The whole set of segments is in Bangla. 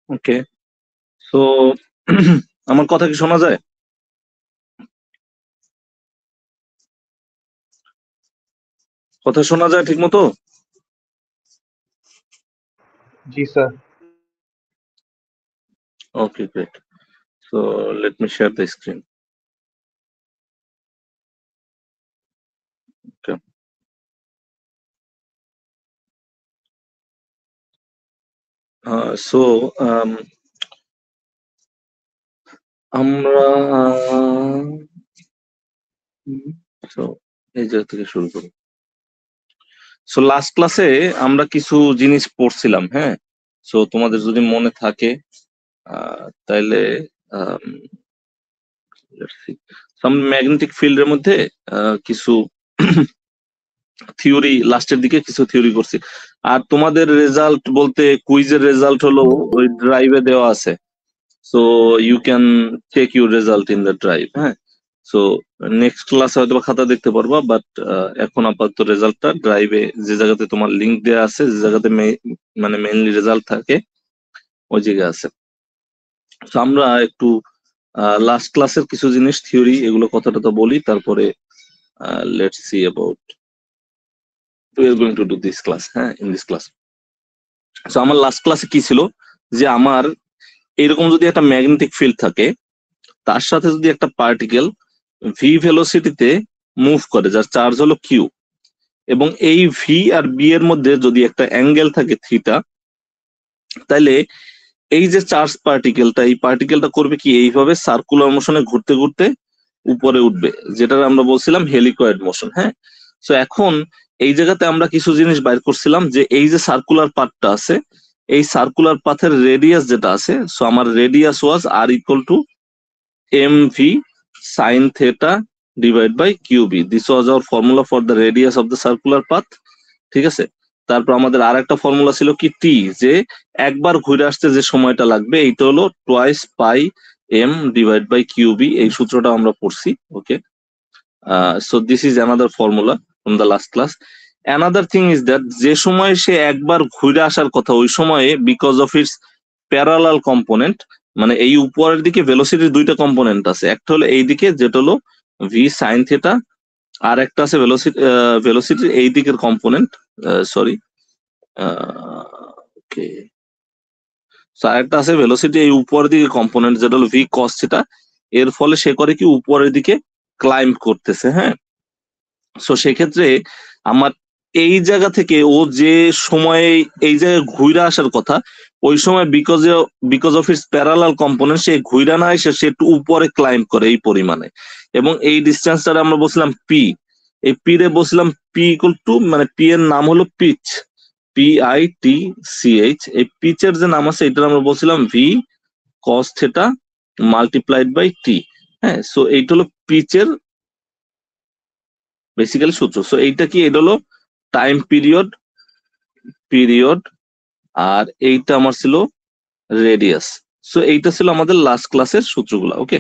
ওকে, সো আমার কথা কি শোনা যায়? কথা শোনা যায় ঠিক মতো? जी sir. Okay, great. So let me share the screen. Okay. So আমরা so এই জায়গা থেকে শুরু করি। সো লাস্ট ক্লাসে আমরা কিছু জিনিস পড়ছিলাম, হ্যাঁ। সো তোমাদের যদি মনে থাকে তাইলে ম্যাগনেটিক ফিল্ডের মধ্যে কিছু থিওরি লাস্টের দিকে কিছু থিওরি করছি। আর তোমাদের রেজাল্ট বলতে কুইজের রেজাল্ট হলো ওই ড্রাইভে দেওয়া আছে, so you can check your result in the drive. হ্যাঁ, সো নেক্সট ক্লাসে হয়তো খাতা দেখতে পারবা, বাট এখন আপাতত রেজাল্টটা ড্রাইভে যে জায়গাতে তোমার লিংক দেওয়া আছে, যে জায়গাতে মানে মেইনলি রেজাল্ট থাকে ওই জায়গায় আছে। তো আমরা একটু লাস্ট ক্লাসের কিছু জিনিস থিওরি এগুলো কথাটা তো বলি, তারপরে let's see about we are going to do this class, হ্যাঁ, in this class. সো আমার লাস্ট ক্লাসে কি ছিল যে আমার এরকম যদি একটা ম্যাগনেটিক ফিল্ড থাকে, তার সাথে যদি একটা পার্টিকেল ভি ভেলোসিটিতে মুভ করে, যার চার্জ হলো কিউ, এবং এই ভি আর বি এর মধ্যে যদি একটা অ্যাঙ্গেল থাকে থিটা, তাহলে এই যে চার্জ পার্টিকেলটা, এই পার্টিকেলটা করবে কি, এইভাবে সার্কুলার মোশনে ঘুরতে ঘুরতে উপরে উঠবে, যেটা আমরা বলছিলাম হেলিকয়েড মোশন। হ্যাঁ, সো এখন এই জায়গাতে আমরা কিছু জিনিস বাইর করছিলাম যে এই যে সার্কুলার পাথটা আছে, এই সার্কুলার পাথের রেডিয়াস যেটা আছে, সো আমার radius was R equal to M V sine theta divide by QB. This was our formula for the radius of the circular path. ঠিক আছে, তারপর আমাদের আর একটা ফর্মুলা ছিল কি, টি, যে একবার ঘুরে আসতে যে সময়টা লাগবে, এইটা হলো twice pi M divide by qB. এই সূত্রটা আমরা পড়ছি। Okay, so this is another formula from the last class. Another thing is that যে সময় সে একবার ঘুরে আসার কথা, ওই সময়ে because of its parallel component, মানে এই উপরের দিকে ভেলোসিটির দুইটা কম্পোনেন্ট আছে, একটা হলো এই দিকে যেটা হলো ভি সাইন থেটা, আর একটা আছে ভেলোসিটির এই দিকের কম্পোনেন্ট, সরি, ওকে, আরেকটা আছে ভেলোসিটি এই উপরের দিকে কম্পোনেন্ট যেটা হলো ভি কস থিটা। এর ফলে সে করে কি, উপরের দিকে ক্লাইম্ব করতেছে। হ্যাঁ, সো সেক্ষেত্রে আমার এই জায়গা থেকে ও যে সময়ে এই জায়গায় ঘুরে আসার কথা, ওই সময় because of its parallel component সে ঘুরে না এসে সে একটু উপরে ক্লাইম্ব করে এই পরিমাণে, এবং এই ডিস্টেন্সটা আমরা বলছিলাম পি। এই পি রে বলছিলাম পি ইকুয়াল টু, মানে পি এর নাম হলো পিচ, PITCH। এই পিচের যে নাম আছে এটা আমরা বলছিলাম V cos theta multiplied by T. হ্যাঁ, সো এইটা হলো পিচের বেসিক্যালি সূত্র। সো এইটা কি, এটা হলো টাইম পিরিয়ড, আর এইটা আমার ছিল রেডিয়াস। সো এইটা ছিল আমাদের লাস্ট ক্লাসের সূত্রগুলো। ওকে,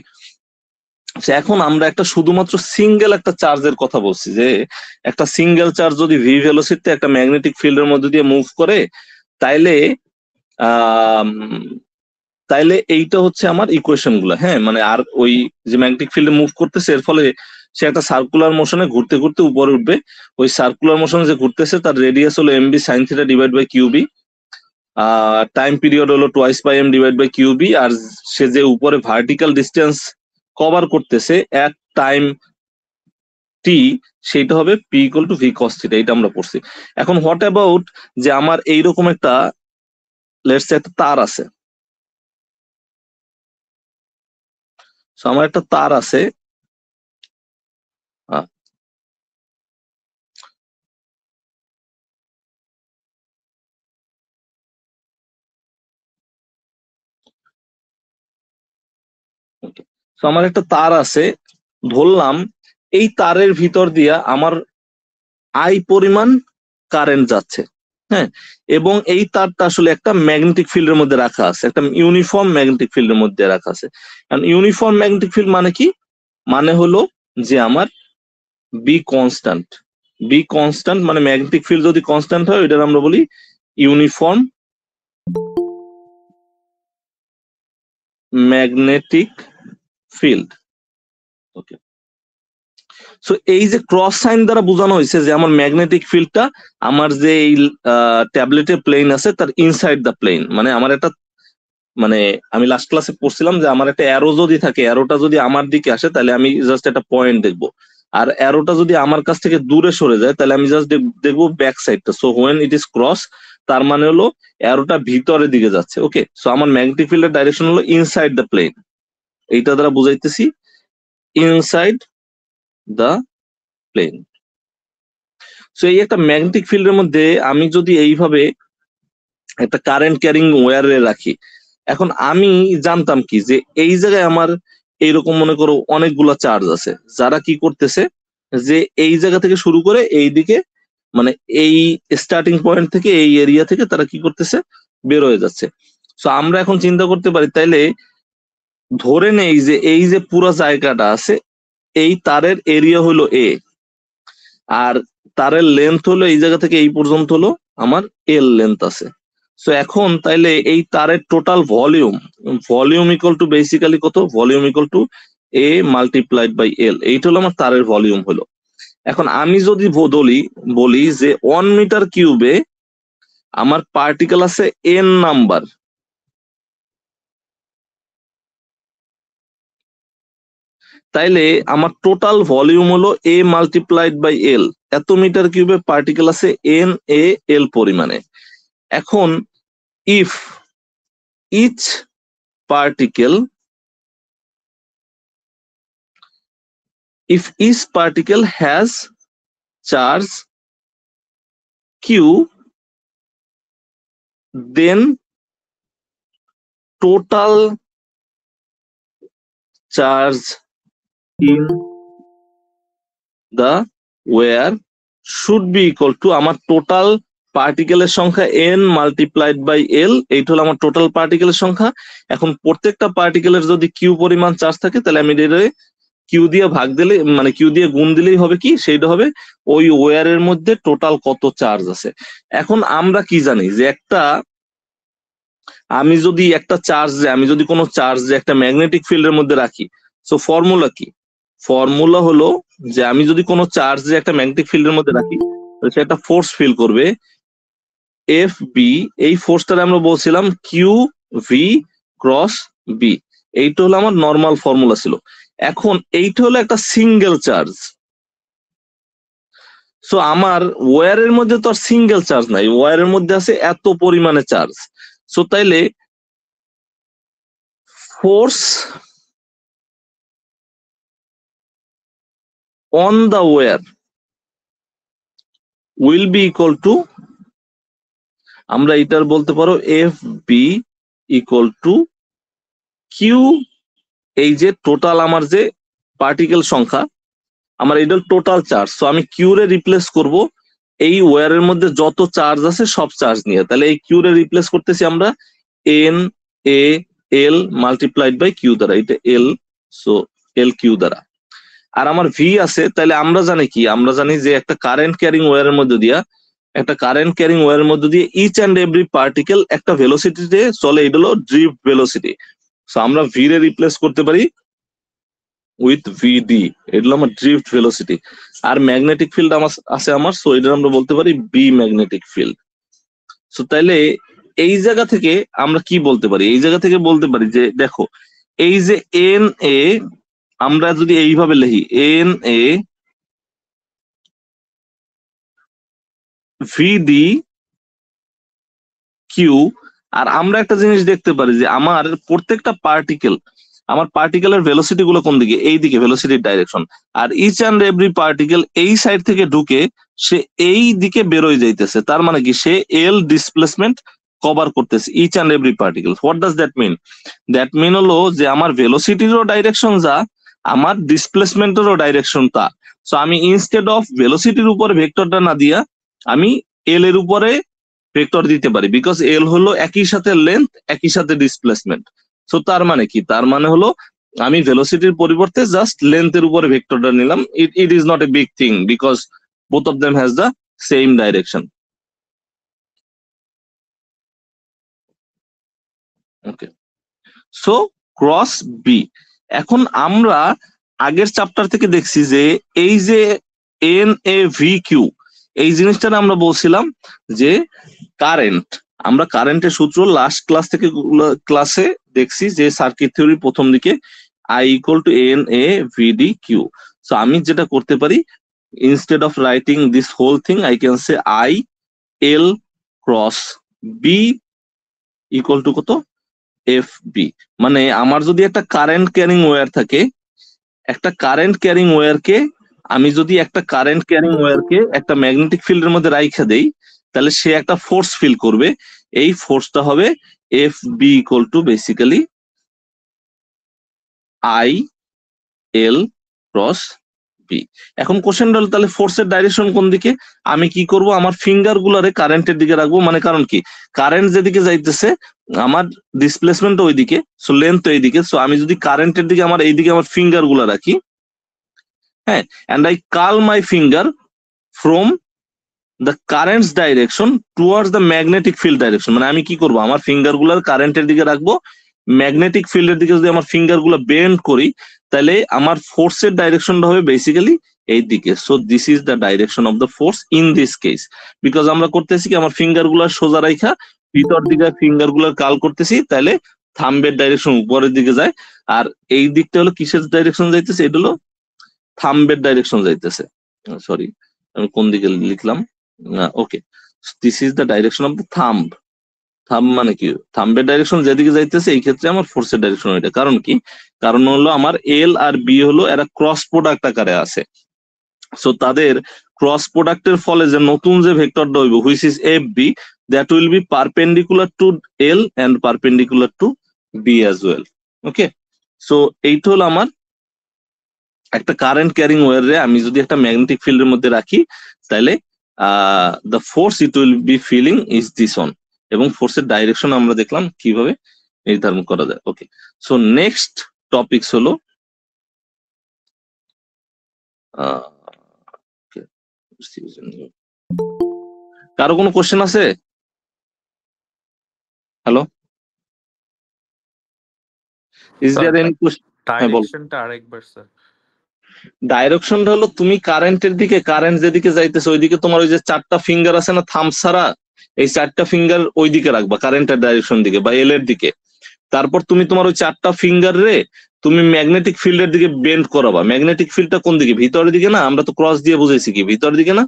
এখন আমরা একটা শুধুমাত্র সিঙ্গেল একটা চার্জের কথা বলছি, যে একটা সিঙ্গেল চার্জ যদি ভি ভেলোসিটিতে একটা ম্যাগনেটিক ফিল্ডের মধ্যে দিয়ে মুভ করে, তাইলে তাইলে এইটা হচ্ছে আমার ইকুয়েশন গুলা। হ্যাঁ, মানে আর ওই যে ম্যাগনেটিক ফিল্ডে মুভ করতেছে, এর ফলে সে একটা সার্কুলার মোশনে ঘুরতে ঘুরতে উপরে উঠবে। ওই সার্কুলার মোশনে যে ঘুরতেছে তার রেডিয়াস হলো mB sine theta divide by qB, time period হলো twice by M divide by qB, আর সে যে উপরে ভার্টিক্যাল ডিস্টেন্স কভার করতেছে এক টাইম টি, সেইটা হবে P equal to V cos theta. এটা আমরা পড়ছি। এখন হোয়াট অ্যাবাউট যে আমার এইরকম একটা লেটস সে একটা তার আছে, সো আমার একটা তার আছে, তো আমার একটা তার আছে, ধরলাম এই তারের ভিতর দিয়া আমার আই পরিমাণ কারেন্ট যাচ্ছে। হ্যাঁ, এবং এই তারটা আসলে একটা ম্যাগনেটিক ফিল্ডের মধ্যে রাখা আছে, একটা ইউনিফর্ম ম্যাগনেটিক ফিল্ডের মধ্যে রাখা আছে। কারণ ইউনিফর্ম ম্যাগনেটিক ফিল্ড মানে কি, মানে হলো যে আমার বি কনস্ট্যান্ট। বি কনস্ট্যান্ট মানে ম্যাগনেটিক ফিল্ড যদি কনস্ট্যান্ট হয়, এটা আমরা বলি ইউনিফর্ম ম্যাগনেটিক ফিল্ড। ওকে, সো এই যে ক্রস সাইন দ্বারা বোঝানো হয়েছে যে আমার ম্যাগনেটিক ফিল্ডটা আমার যে এই ট্যাবলেটের প্লেন আছে তার ইনসাইড দ্য প্লেন, মানে আমার একটা, মানে আমি লাস্ট ক্লাসে পড়ছিলাম যে আমার একটা অ্যারো যদি থাকে, অ্যারোটা যদি আমার দিকে আসে তাহলে আমি জাস্ট একটা পয়েন্ট দেখবো, আর অ্যারোটা যদি আমার কাছ থেকে দূরে সরে যায় তাহলে আমি জাস্ট দেখবো ব্যাক সাইডটা। So when it is cross, তার মানে হলো অ্যারোটা ভিতরের দিকে যাচ্ছে। ওকে, সো আমার ম্যাগনেটিক ফিল্ডের ডাইরেকশন হলো ইনসাইড দ্য প্লেন, এইটা দ্বারা বুঝাইতেছি ইনসাইড দ্য প্লেন। সো এই একটা ম্যাগনেটিক ফিল্ডের মধ্যে আমি যদি এইভাবে একটা কারেন্ট ক্যারিং ওয়্যারে রাখি, এখন আমি জানতাম কি যে এই জায়গায় আমার এইরকম মনে করো অনেকগুলা চার্জ আছে, যারা কি করতেছে যে এই জায়গা থেকে শুরু করে এই দিকে, মানে এই স্টার্টিং পয়েন্ট থেকে এই এরিয়া থেকে তারা কি করতেছে, বের হয়ে যাচ্ছে। সো আমরা এখন চিন্তা করতে পারি, তাইলে ধরে নেই যে এই যে পুরো জায়গাটা আছে, এই তারের এরিয়া হলো এ, আর তারের লেন্থ হলো এই জায়গা থেকে এই পর্যন্ত হলো আমার এল লেন্থ আছে। সো এখন তাইলে এই তারের total volume, volume equal to basically কত, volume equal to A multiplied by L, এইটা হলো আমার তারের ভলিউম হলো। এখন আমি যদি বলি যে 1 মিটার কিউবে আমার পার্টিকেল আছে এন নাম্বার, তাইলে আমার টোটাল ভলিউম হলো এ মাল্টিপ্লাইড বাই এল, এত মিটার কিউবে পার্টিকেল আছে এন এ এল পরিমাণে। এখন if each particle if each particle has charge q, then total charge in the where should be equal to আমার টোটাল পার্টিকেলের সংখ্যা n মাল্টিপ্লাইড বাই l, এইটা হলো আমার টোটাল পার্টিকেলের সংখ্যা। এখন প্রত্যেকটা পার্টিকেলের যদি কিউ পরিমাণ চার্জ থাকে তাহলে আমি এটা কিউ দিয়ে ভাগ দিলে, মানে কিউ দিয়ে গুণ দিলেই হবে কি, সেইটা হবে ওই ওয়্যারের মধ্যে টোটাল কত চার্জ আছে। এখন আমরা কি জানি যে আমি যদি একটা চার্জে, আমি যদি কোনো চার্জে একটা ম্যাগনেটিক ফিল্ডের মধ্যে রাখি, সো ফর্মুলা কি, ফর্মুলা হলো যে আমি যদি কোনো চার্জে একটা ম্যাগনেটিক ফিল্ডের মধ্যে রাখি, সে একটা ফোর্স ফিল করবে এফ বি, এই ফোর্সটারে আমরা বলছিলাম কিউ ভি ক্রস বি, এইটা হলো আমার নর্মাল ফর্মুলা ছিল। এখন এইটা হলো একটা সিঙ্গেল চার্জ, সো আমার ওয়্যারের মধ্যে তো আর সিঙ্গেল চার্জ নাই, ওয়্যারের মধ্যে আছে এত পরিমাণে চার্জ। সো তাইলে force on the wire will be equal to, আমরা এটার বলতে পারো F B equal to Q, এই যে টোটাল আমার যে পার্টিকেল সংখ্যা, আমার এটা টোটাল চার্জ, সো আমি কিউ রে রিপ্লেস করব এই ওয়্যারের মধ্যে যত চার্জ আছে সব চার্জ নিয়ে, তাহলে এই কিউ রে রিপ্লেস করতেছি আমরা N A L multiplied by Q দ্বারা, এটা এল, সো এল কিউ দ্বারা। আর আমার ভি আছে, তাহলে আমরা জানি কি, আমরা জানি যে একটা কারেন্ট ক্যারিং ওয়্যারের মধ্যে দিয়া, একটা কারেন্ট ক্যারিং ওয়্যারের মধ্যে দিয়ে ইচ অ্যান্ড এভরি পার্টিকেল একটা ভেলোসিটিতে চলে, এটা হলো ড্রিফট ভেলোসিটি। সো আমরা ভি রে রিপ্লেস করতে পারি উইথ ভিডি, এটা হলো আমার ড্রিফট ভেলোসিটি। আর ম্যাগনেটিক ফিল্ড আমার আছে আমার, সো এটা আমরা বলতে পারি বি ম্যাগনেটিক ফিল্ড। সো তাইলে এই জায়গা থেকে আমরা কি বলতে পারি, এই জায়গা থেকে বলতে পারি যে দেখো এই যে এন এ, আমরা যদি এইভাবে লিখি এন এ ভিডি কিউ, আর আমরা একটা জিনিস দেখতে পারি যে আমার প্রত্যেকটা পার্টিকেল, আমার পার্টিকেলের ভেলোসিটি গুলো কোন দিকে, এই দিকে ভেলোসিটির ডাইরেকশন, আর ইচ অ্যান্ড এভরি পার্টিকেল এই সাইড থেকে ঢুকে সে এই দিকে বেরোয় যাইতেছে, তার মানে কি সে এল ডিসপ্লেসমেন্ট কভার করতেছে each and every particle. What does that mean, that mean হলো যে আমার ভেলোসিটিরও ডাইরেকশন যা, আমার ডিসপ্লেসমেন্টেরও ডাইরেকশন তা। সো আমি ইনস্টেড অফ ভেলোসিটির উপরে ভেক্টরটা না দিয়া আমি এল এর উপরে ভেক্টর দিতে পারি, বিকজ এল হলো একই সাথে লেন্থ একই সাথে ডিসপ্লেসমেন্ট। সো তার মানে কি, তার মানে হলো আমি ভেলোসিটির পরিবর্তে জাস্ট লেন্থের উপরে ভেক্টরটা নিলাম, it is not a big thing because both of them has the same direction. Okay, so cross B. এখন আমরা আগের চ্যাপ্টার থেকে দেখছি যে এই যে NaVq এই জিনিসটা আমরা বলছিলাম যে কারেন্ট, আমরা কারেন্টের সূত্র লাস্ট ক্লাস থেকে ক্লাসে দেখছি যে সার্কিট থিওরি প্রথম দিকে I = NaVdq। সো আমি যেটা করতে পারি, instead of writing this whole thing I can say IL cross B = কত, FB। মানে আমার যদি একটা কারেন্ট ক্যারিং ওয়্যার থাকে, একটা কারেন্ট ক্যারিং ওয়্যারকে আমি যদি একটা ম্যাগনেটিক ফিল্ডের মধ্যে রাইখা দেই, তাহলে সে একটা ফোর্স ফিল করবে। এই ফোর্সটা হবে FB = basically IL cross B. এখন কোশ্চেন হলো তাহলে ফোর্সের ডাইরেকশন কোন দিকে? আমি কি করব, আমার ফিঙ্গার গুলারে কারেন্টের দিকে রাখবো। মানে কারণ কি, কারেন্ট যেদিকে যাইতেছে আমার ডিসপ্লেসমেন্ট ওইদিকে, সো লেন্থ এইদিকে। সো আমি যদি কারেন্টের দিকে আমার এইদিকে আমার ফিঙ্গার গুলা রাখি, হ্যাঁ, and I curl my finger from the current's direction towards the magnetic field direction. মানে আমি কি করব, আমার ফিঙ্গার গুলার কারেন্টের দিকে রাখবো, ম্যাগনেটিক ফিল্ডের দিকে যদি আমার ফিঙ্গার গুলা বেন্ড করি, তাহলে আমার ফোর্সের ডাইরেকশনটা হবে বেসিক্যালি এই দিকে। So this is the direction of the force in this case, because আমরা করতেছি কি, আমার ফিঙ্গার গুলা সোজা রাখা ভিতর দিকে ফিঙ্গার গুলার কার্ল করতেছি, তাহলে থাম্বের ডাইরেকশন উপরের দিকে যায়, আর এই দিকটা হলো কিসের ডাইরেকশন যাইতেছে, এটা হলো থাম্বের ডাইরেকশন যাইতেছে। সরি, আমি কোন দিকে লিখলাম, okay, this is the direction of the thumb. Thumb মানে কি, থাম্বের ডাইরেকশন যেদিকে যাইতেছে, এই ক্ষেত্রে আমার ফোর্সের ডাইরেকশন এটা। কারণ কি, কারণ হলো আমার এল আর বি হলো এরা ক্রস প্রোডাক্ট আকারে আছে। সো তাদের ক্রস প্রোডাক্টের ফলে যে নতুন যে ভেক্টরটা হইব, which is FB, that will be perpendicular to L and perpendicular to B as well. Okay, so এইটা হলো আমার একটা কারেন্ট ক্যারিং ওয়্যারে আমি যদি একটা ম্যাগনেটিক ফিল্ডের মধ্যে রাখি, তাহলে the force it will be feeling is this on. এবং ফোর্সের ডাইরেকশন আমরা দেখলাম কিভাবে নির্ধারণ করা যায়। ওকে, সো নেক্সট টপিকস হলো কারো কোনো কোশ্চেন আছে? Hello, is there any question? ডাইরেকশনটা আরেকবার স্যার। ডাইরেকশনটা হলো তুমি কারেন্টের দিকে, কারেন্ট যেদিকে যাইতেছে ওইদিকে তোমার ওই যে চারটা ফিঙ্গার আছে না থাম্ব ছাড়া, এই চারটা ফিঙ্গার ওইদিকে রাখবা কারেন্টের ডাইরেকশন দিকে বা এল এর দিকে। তারপর তুমি তোমার ওই চারটা ফিঙ্গার রে তুমি ম্যাগনেটিক ফিল্ডের দিকে বেন্ড করাবা। ম্যাগনেটিক ফিল্ডটা কোন দিকে, ভিতরের দিকে না? আমরা তো ক্রস দিয়ে বুঝাইছি কি, ভিতরের দিকে না?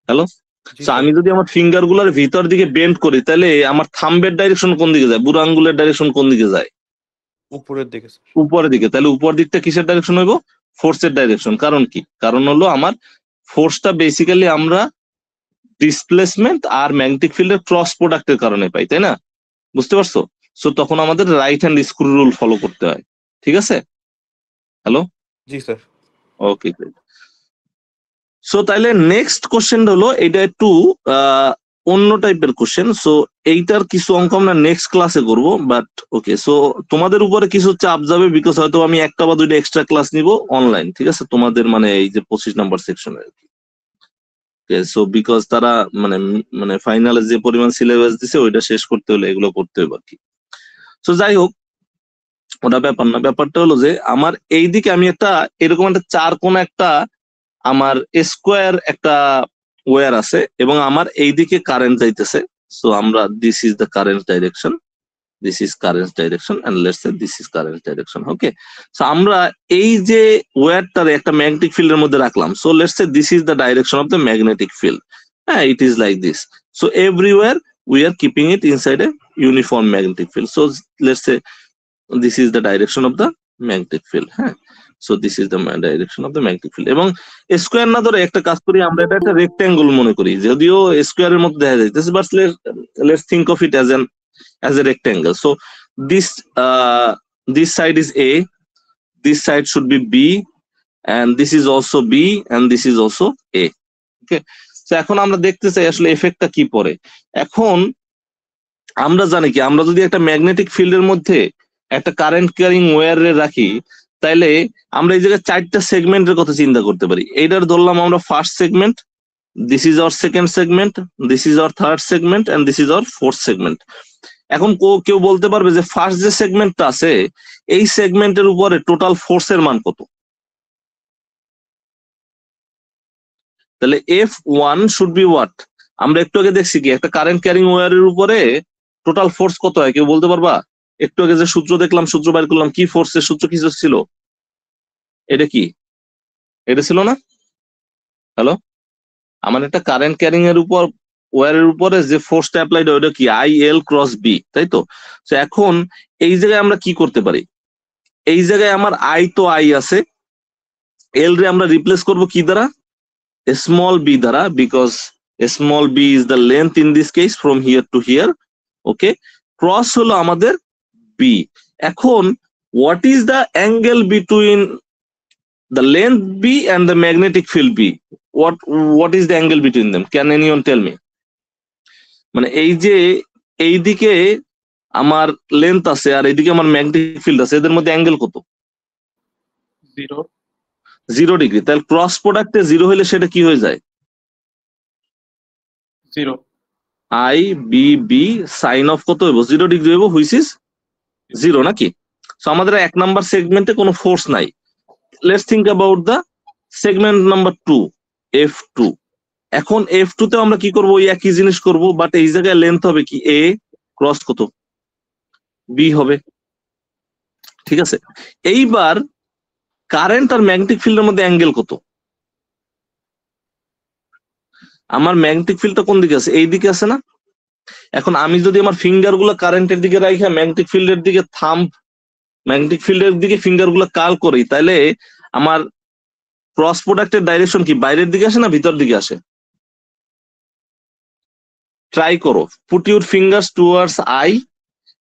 হ্যালো, আমি যদি আমার ফিঙ্গার গুলার ভিতর দিকে বেন্ড করি, তাহলে আমার থাম্বের ডাইরেকশন কোন দিকে যায়, বুড়ো আঙ্গুলের ডাইরেকশন কোন দিকে যায়? উপরের দিকে। উপরের দিকে। তাহলে উপর দিকটা কিসের ডাইরেকশন হইব? ফোর্সের ডাইরেকশন। কারণ কি, কারণ হলো আমার ফোর্সটা বেসিক্যালি আমরা ডিসপ্লেসমেন্ট আর ম্যাগনেটিক ফিল্ডের ক্রস প্রোডাক্টের কারণে পাই, তাই না? বুঝতে পারছো? সো তখন আমাদের right hand screw rule follow করতে হয়। ঠিক আছে? হ্যালো, জি স্যার। ওকে, সো তাইলে নেক্সট কোশ্চেন হলো, এটা একটু অন্য টাইপের কোশ্চেন। সো এইটার কিছু অঙ্ক আমরা নেক্সট ক্লাসে করবো, বাট ওকে, সো তোমাদের উপরে কিছু চাপ যাবে, বিকজ হয়তো আমি একটা বা দুইটা এক্সট্রা ক্লাস নিব অনলাইন। ঠিক আছে, তোমাদের মানে এই যে 25 নাম্বার সেকশনে আর কি। সো বিকজ তারা মানে মানে ফাইনালে যে পরিমাণ সিলেবাস দিছে ওইটা শেষ করতে হলে এগুলো করতে হবে আর কি। সো যাই হোক, ওটা ব্যাপার না। ব্যাপারটা হলো যে আমার এইদিকে আমি একটা এরকম একটা চার কোণা একটা আমার স্কোয়ার একটা ওয়্যার আছে এবং আমার এইদিকে কারেন্ট যাইতেছে। সো আমরা this is the current direction, this is current direction and let's say this is current direction. Okay, so আমরা এই যে ওয়্যারটারে একটা ম্যাগনেটিক ফিল্ডের মধ্যে রাখলাম। So let's say this is the direction of the magnetic field. হ্যাঁ, it is like this. So everywhere we are keeping it inside a uniform magnetic field. So let's say this is the direction of the magnetic field. হ্যাঁ, so this is the direction of the magnetic field. এবং স্কোয়ার না ধরে একটা কাজ করি, আমরা এটা একটা রেক্ট্যাঙ্গল মনে করি, যদিও স্কোয়ারের মধ্যে দেখা যাইতেছে, but let's think of it as a rectangle. So this side is A, this side should be B, and this is also B, and this is also A. Okay, so এখন আমরা দেখতে চাই আসলে এফেক্টটা কি পড়ে। এখন আমরা জানি কি, আমরা যদি একটা ম্যাগনেটিক ফিল্ডের মধ্যে একটা কারেন্ট ক্যারিং ওয়্যার রাখি, তাইলে আমরা এই জায়গায় চারটা সেগমেন্টের কথা চিন্তা করতে পারি। এইটার ধরলাম আমরা first segment, this is our second segment, this is our third segment, and this is our fourth segment. এখন কেউ বলতে পারবে যে ফার্স্ট যে সেগমেন্টটা আছে এই সেগমেন্টের উপরে টোটাল ফোর্সের মান কত? তাহলে F1 শুড বি হোয়াট? আমরা একটু আগে দেখছি কি একটা কারেন্ট ক্যারিং ওয়্যারের উপরে টোটাল ফোর্স কত হয় কেউ বলতে পারবা? একটু আগে যে সূত্র দেখলাম, সূত্র বাইর করলাম, কি ফোর্সের সূত্র কি ছিল? এটা কি? এটা ছিল না? হ্যালো, আমার একটা কারেন্ট ক্যারিং এর উপর ওয়্যারের উপরে যে ফোর্সটা অ্যাপ্লাইড হয় ওটা কি IL ক্রস বি, তাই তো? তো এখন এই জায়গায় আমরা কি করতে পারি? এই জায়গায় আমার আই তো আই আছে, এল রে আমরা রিপ্লেস করব কি দ্বারা? স্মল বি দ্বারা, because small B is the length in this case from here to here. Okay, cross হলো আমাদের বি। এখন what is the angle between the length B and the magnetic field B? What is the angle between them? Can anyone tell me? মানে এই যে এইদিকে আমার লেন্থ আছে আর এইদিকে আমার ম্যাগনেটিক ফিল্ড আছে, এদের মধ্যে অ্যাঙ্গেল কত? 0 0 ডিগ্রি। তাহলে ক্রস প্রোডাক্টে 0 হলে সেটা কি হয়ে যায়? 0 I B B sine of কত হইব? 0 ডিগ্রি হইব, হুইচ ইজ 0 নাকি? সো আমাদের 1 নাম্বার সেগমেন্টে কোনো ফোর্স নাই। Let's think about the segment number 2, F2। এখন F2 তে আমরা কি করব? ওই একই জিনিস করব, বাট এই জায়গায় লেন্থ হবে কি A, ক্রস কত? B হবে, ঠিক আছে? এইবার কারেন্ট আর ম্যাগনেটিক ফিল্ডের মধ্যে অ্যাঙ্গেল কত? আমার ম্যাগনেটিক ফিল্ডটা কোন দিকে আছে? এই দিকে আছে না? এখন আমি যদি আমার ফিঙ্গার গুলো কারেন্টের দিকে রাখা ম্যাগনেটিক ফিল্ডের দিকে ম্যাগনেটিক ফিল্ডের দিকে ফিঙ্গার গুলো কার্ল করি, তাহলে আমার ক্রস প্রোডাক্টের ডাইরেকশন কি বাইরের দিকে আসে না ভিতর দিকে আসে? ট্রাই করো, put your fingers towards I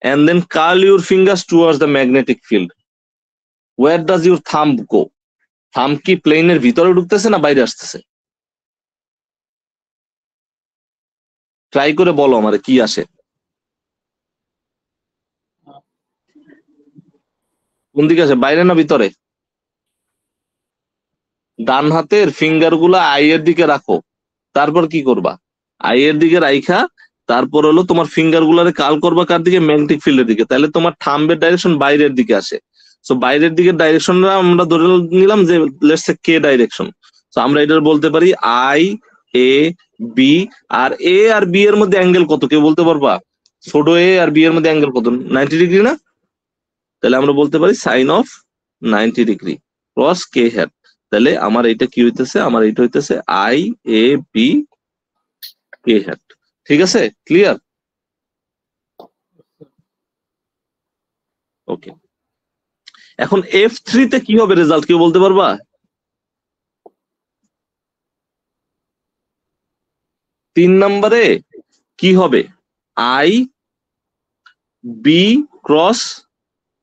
and then curl your fingers towards the magnetic field. Where does your thumb go? Thumb কি প্লেনের ভিতরে ঢুকতেছে না বাইরে আসতেছে? ট্রাই করে বলো আমারে কি আসে, কোন দিকে আসে, বাইরে না ভিতরে? ডান হাতের ফিঙ্গার গুলা আই এর দিকে রাখো, তারপর কি করবা? আই এর দিকে রাইখা তারপর হলো তোমার ফিঙ্গার গুলারে কাল করবা কার দিকে? ম্যাগনেটিক ফিল্ডের দিকে। তাহলে তোমার থাম্বের ডাইরেকশন বাইরের দিকে আসে। সো বাইরের দিকের ডাইরেকশনটা আমরা ধরে নিলাম যে let's say K direction. So আমরা এটা বলতে পারি আই এ বি। আর এ আর বি এর মধ্যে অ্যাঙ্গেল কত কেউ বলতে পারবা? ছোট এ আর বি এর মধ্যে অ্যাঙ্গেল কত? 90 ডিগ্রি না? তাহলে আমরা বলতে পারি sine of 90 degree cross K hat. তাহলে আমার এটা কি হইতেছে? আমার এটা হইতেছে I A B K hat. ঠিক আছে, ক্লিয়ার? ওকে, এখন F3 তে কি হবে রেজাল্ট কেউ বলতে পারবা? 3 নম্বরে কি হবে? আই বি ক্রস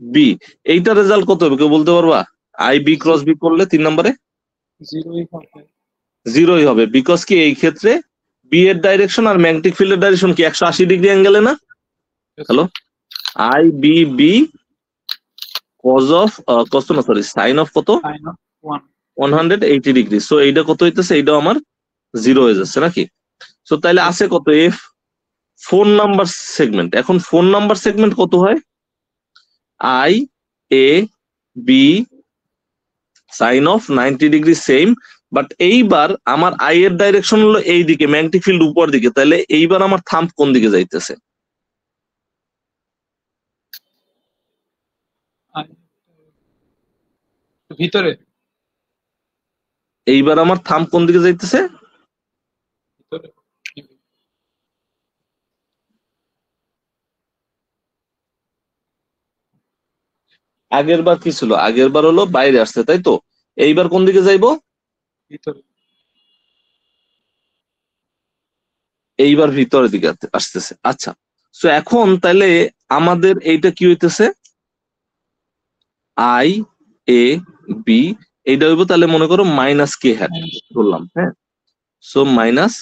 বি, এইটা রেজাল্ট কত হবে কেউ বলতে পারবা? আই বি ক্রস বি করলে 3 নম্বরে 0ই হবে, বিকজ কি এই ক্ষেত্রে বি এর ডাইরেকশন আর ম্যাগনেটিক ফিল্ডের ডাইরেকশন কি 180 ডিগ্রি অ্যাঙ্গেলে না? Hello, I B B cos of কত না সরি সাইন অফ কত? 180 ডিগ্রি। সো এইটা কত হইতেছে? এইটা আমার 0 হয়ে যাচ্ছে নাকি? সো তাইলে আছে কত? F4 number segment. এখন 4 নাম্বার সেগমেন্ট কত হয়? I A B sine of 90 degree same, but এইবার আমার আই এর ডাইরেকশন হলো এই দিকে, ম্যাগনেটিক ফিল্ড উপর দিকে। তাহলে এইবার আমার থাম্ব কোন দিকে যাইতেছে? ভিতরে। এইবার আমার থাম্ব কোন দিকে যাইতেছে? আগের বার কি ছিল? আগের বার হলো বাইরে আসছে, তাই তো? এইবার কোন দিকে যাইবো? ভিতরে। এইবার ভিতরের দিকে আসতেছে। আচ্ছা, সো এখন তাহলে আমাদের এইটা কি হইতেছে? আই এ বি, এইটা হইব তাহলে মনে করো মাইনাস কে হ্যাট ধরলাম, হ্যাঁ? সো মাইনাস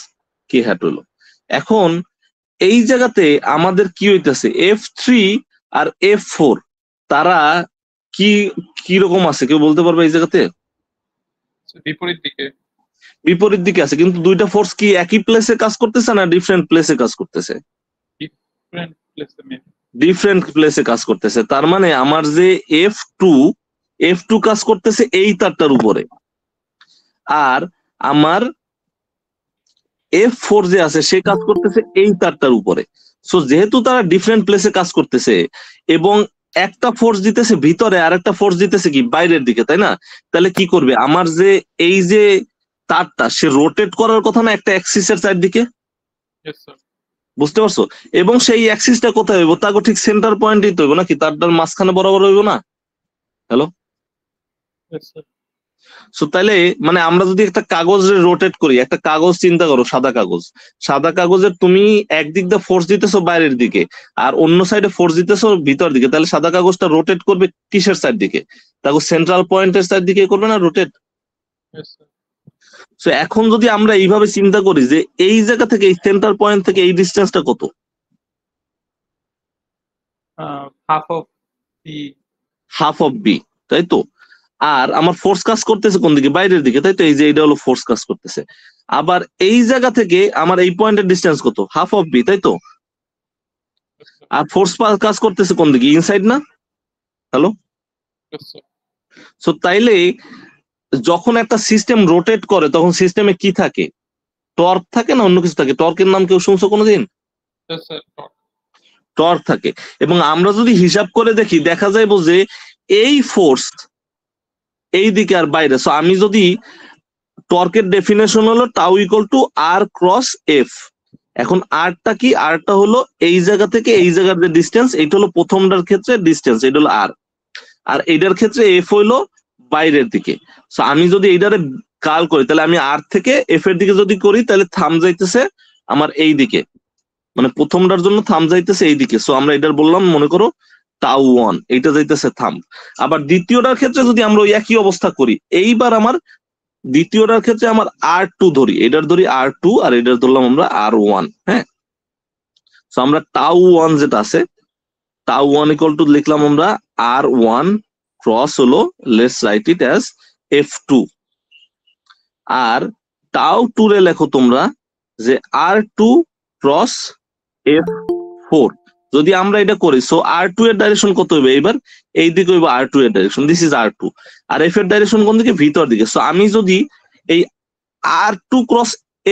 কে হ্যাট হলো। এখন এই জায়গাতে আমাদের কি হইতেছে? F3 আর F4 তারা কি কি রকম আছে কেউ বলতে পারবে? এই জায়গাতে বিপরীত দিকে। বিপরীত দিকে আছে, কিন্তু দুইটা ফোর্স কি একই প্লেসে কাজ করতেছে না ডিফারেন্ট প্লেসে কাজ করতেছে? প্লেসে মেবি। ডিফারেন্ট প্লেসে কাজ করতেছে, তার মানে আমার যে এফ টু কাজ করতেছে এই তারটার উপরে, আর আমার F4 যে আছে সে কাজ করতেছে এই তারটার উপরে। সো যেহেতু তারা ডিফারেন্ট প্লেসে কাজ করতেছে এবং একটা ফোর্স দিতেছে ভিতরে আর একটা ফোর্স দিতেছে কি বাইরের দিকে, তাই না? তাহলে কি করবে, আমার যে এই যে তারটা সে রোটেট করার কথা না একটা অ্যাক্সিসের চারদিকে, ইয়েস স্যার। বুঝতে পারছো? এবং সেই অ্যাক্সিসটা কোথায় হইব, তাকে ঠিক সেন্টার পয়েন্টই তো হইব নাকি, তারটার মাঝখানে বরাবর হইব না? হ্যালো? Yes sir. সো তাইলে মানে আমরা যদি একটা কাগজ রোটেট করি, একটা কাগজ চিন্তা করো, সাদা কাগজের তুমি একদিক দিয়ে ফোর্স দিতেছো বাইরের দিকে আর অন্য সাইডে ফোর্স দিতেছো ভিতর দিকে, তাহলে সাদা কাগজটা রোটেট করবে কিসের সাইড দিকে? তাকে সেন্ট্রাল পয়েন্টের সাইড দিকে করবে না রোটেট? Yes sir. সো এখন যদি আমরা এইভাবে চিন্তা করি যে এই জায়গা থেকে এই সেন্টার পয়েন্ট থেকে এই ডিস্টেন্সটা কত, half of B. Half of B, তাই তো? আর আমার ফোর্স কাজ করতেছে কোন দিকে, বাইরের দিকে, তাই তো? এই যে এটা হলো ফোর্স কাজ করতেছে। আবার এই জায়গা থেকে আমার এই পয়েন্টের ডিস্টেন্স কত, হাফ অফ বি, তাই তো? আর ফোর্স কাজ করতেছে কোন দিকে, ইনসাইড না? হ্যালো? Yes sir. সো তাইলে যখন একটা সিস্টেম রোটেট করে তখন সিস্টেমে কি থাকে, টর্ক থাকে না অন্য কিছু থাকে? টর্কের নাম কেউ শুনছো কোনোদিন? Yes sir. টর্ক থাকে। এবং আমরা যদি হিসাব করে দেখি দেখা যাইব যে এই ফোর্স এই দিকে আর বাইরে। সো আমি যদি টর্কের ডেফিনেশন হলো tau equal to R cross F. এখন আরটা কি, আরটা হলো এই জায়গা থেকে এই জায়গার যে ডিস্টেন্স, এইটা হলো প্রথমটার ক্ষেত্রে ডিস্টেন্স, এটা হলো আর। আর এইটার ক্ষেত্রে এফ হইলো বাইরের দিকে। সো আমি যদি এইটারে কাল করি তাহলে আমি আর থেকে এফ এর দিকে যদি করি তাহলে থাম যাইতেছে আমার এই দিকে, মানে প্রথমটার জন্য থাম যাইতেছে এই দিকে। সো আমরা এটার বললাম মনে করো টাউ ওয়ান, এইটা যাইতেছে থাম। আবার দ্বিতীয়টার ক্ষেত্রে যদি আমরা ওই একই অবস্থা করি, এইবার আমার দ্বিতীয়টার ক্ষেত্রে আমার R2 ধরি, এটার ধরি R2 আর এটার ধরলাম আমরা R1। হ্যাঁ, তো আমরা টাউ ওয়ান যেটা আছে, টাউ ওয়ান ইকুয়াল টু লিখলাম আমরা R1 ক্রস হলো, let's write it as F2। আর টাউ টু রে লেখো তোমরা যে R2 ক্রস F4। যদি আমরা এটা করি, সো R2 এর ডাইরেকশন কত হইবে, এবার এই দিকে হইবে R2 এর ডাইরেকশন, দিস ইজ R2। আর F এর ডাইরেকশন কোন দিকে, ভিতর দিকে। সো আমি যদি এই R2 ক্রস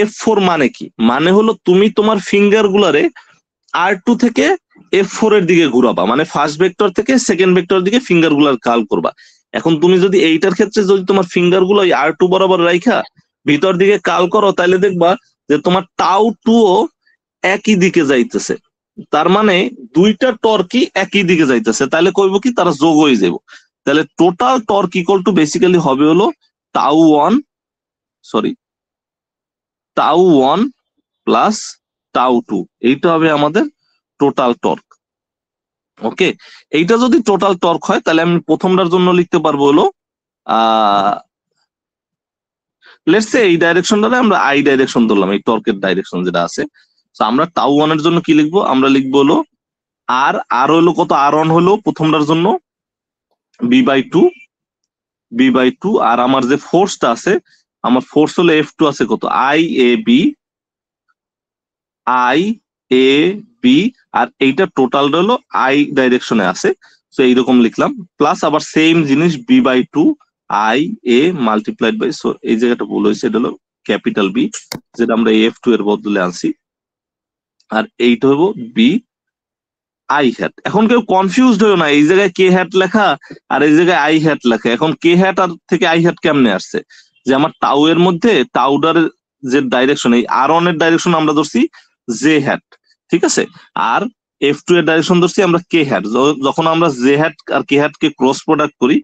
F4 মানে কি, মানে হলো তুমি তোমার ফিঙ্গার গুলারে R2 থেকে F4 এর দিকে ঘুরাবা, মানে ফার্স্ট ভেক্টর থেকে সেকেন্ড ভেক্টর দিকে ফিঙ্গার গুলার কাল করবা। এখন তুমি যদি এইটার ক্ষেত্রে যদি তোমার ফিঙ্গার গুলো R2 বরাবর রাইখা ভিতর দিকে কাল করো, তাহলে দেখবা যে তোমার টাউ টু ও একই দিকে যাইতেছে। তার মানে দুইটা টর্কই একই দিকে যাইতেছে, তাহলে কইব কি তারা যোগ হয়ে যাব। তাহলে total torque equal to basically হবে হলো tau one, sorry tau one plus tau two, এইটা হবে আমাদের টোটাল টর্ক। ওকে, এইটা যদি টোটাল টর্ক হয় তাহলে আমি প্রথমটার জন্য লিখতে পারবো হলো লেটস সে এই ডাইরেকশনটারে আমরা আই ডাইরেকশন ধরলাম, এই টর্কের ডাইরেকশন যেটা আছে। তো আমরা টাউ ওয়ান এর জন্য কি লিখবো, আমরা লিখবো হলো আর আর হলো কত, R1 হলো প্রথমটার জন্য B/2, আর আমার যে ফোর্সটা আছে, আমার ফোর্স হলো F2 আছে কত, I A B, আর এইটা টোটালটা হলো আই ডাইরেকশনে আছে। তো এইরকম লিখলাম, প্লাস আবার সেম জিনিস B/2 IA multiplied by, so এই জায়গাটা ভুল হয়েছে, এটা হলো ক্যাপিটাল বি, যেটা আমরা F2 এর বদলে আনছি। আর এইটা হবো বি আই হ্যাট। এখন কেউ কনফিউজড হয়েও না, এই জায়গায় কে হ্যাট লেখা আর এই জায়গায় আই হ্যাট লেখা। এখন কে হ্যাট আর থেকে আই হ্যাট কেমনে আসছে, যে আমার টাউ এর মধ্যে টাউডার যে ডাইরেকশন, এই R1 এর ডাইরেকশন আমরা ধরছি জে হ্যাট, ঠিক আছে? আর F2 এর ডাইরেকশন ধরছি আমরা কে হ্যাট। যখন আমরা জে হ্যাট আর কে হ্যাট কে ক্রস প্রোডাক্ট করি,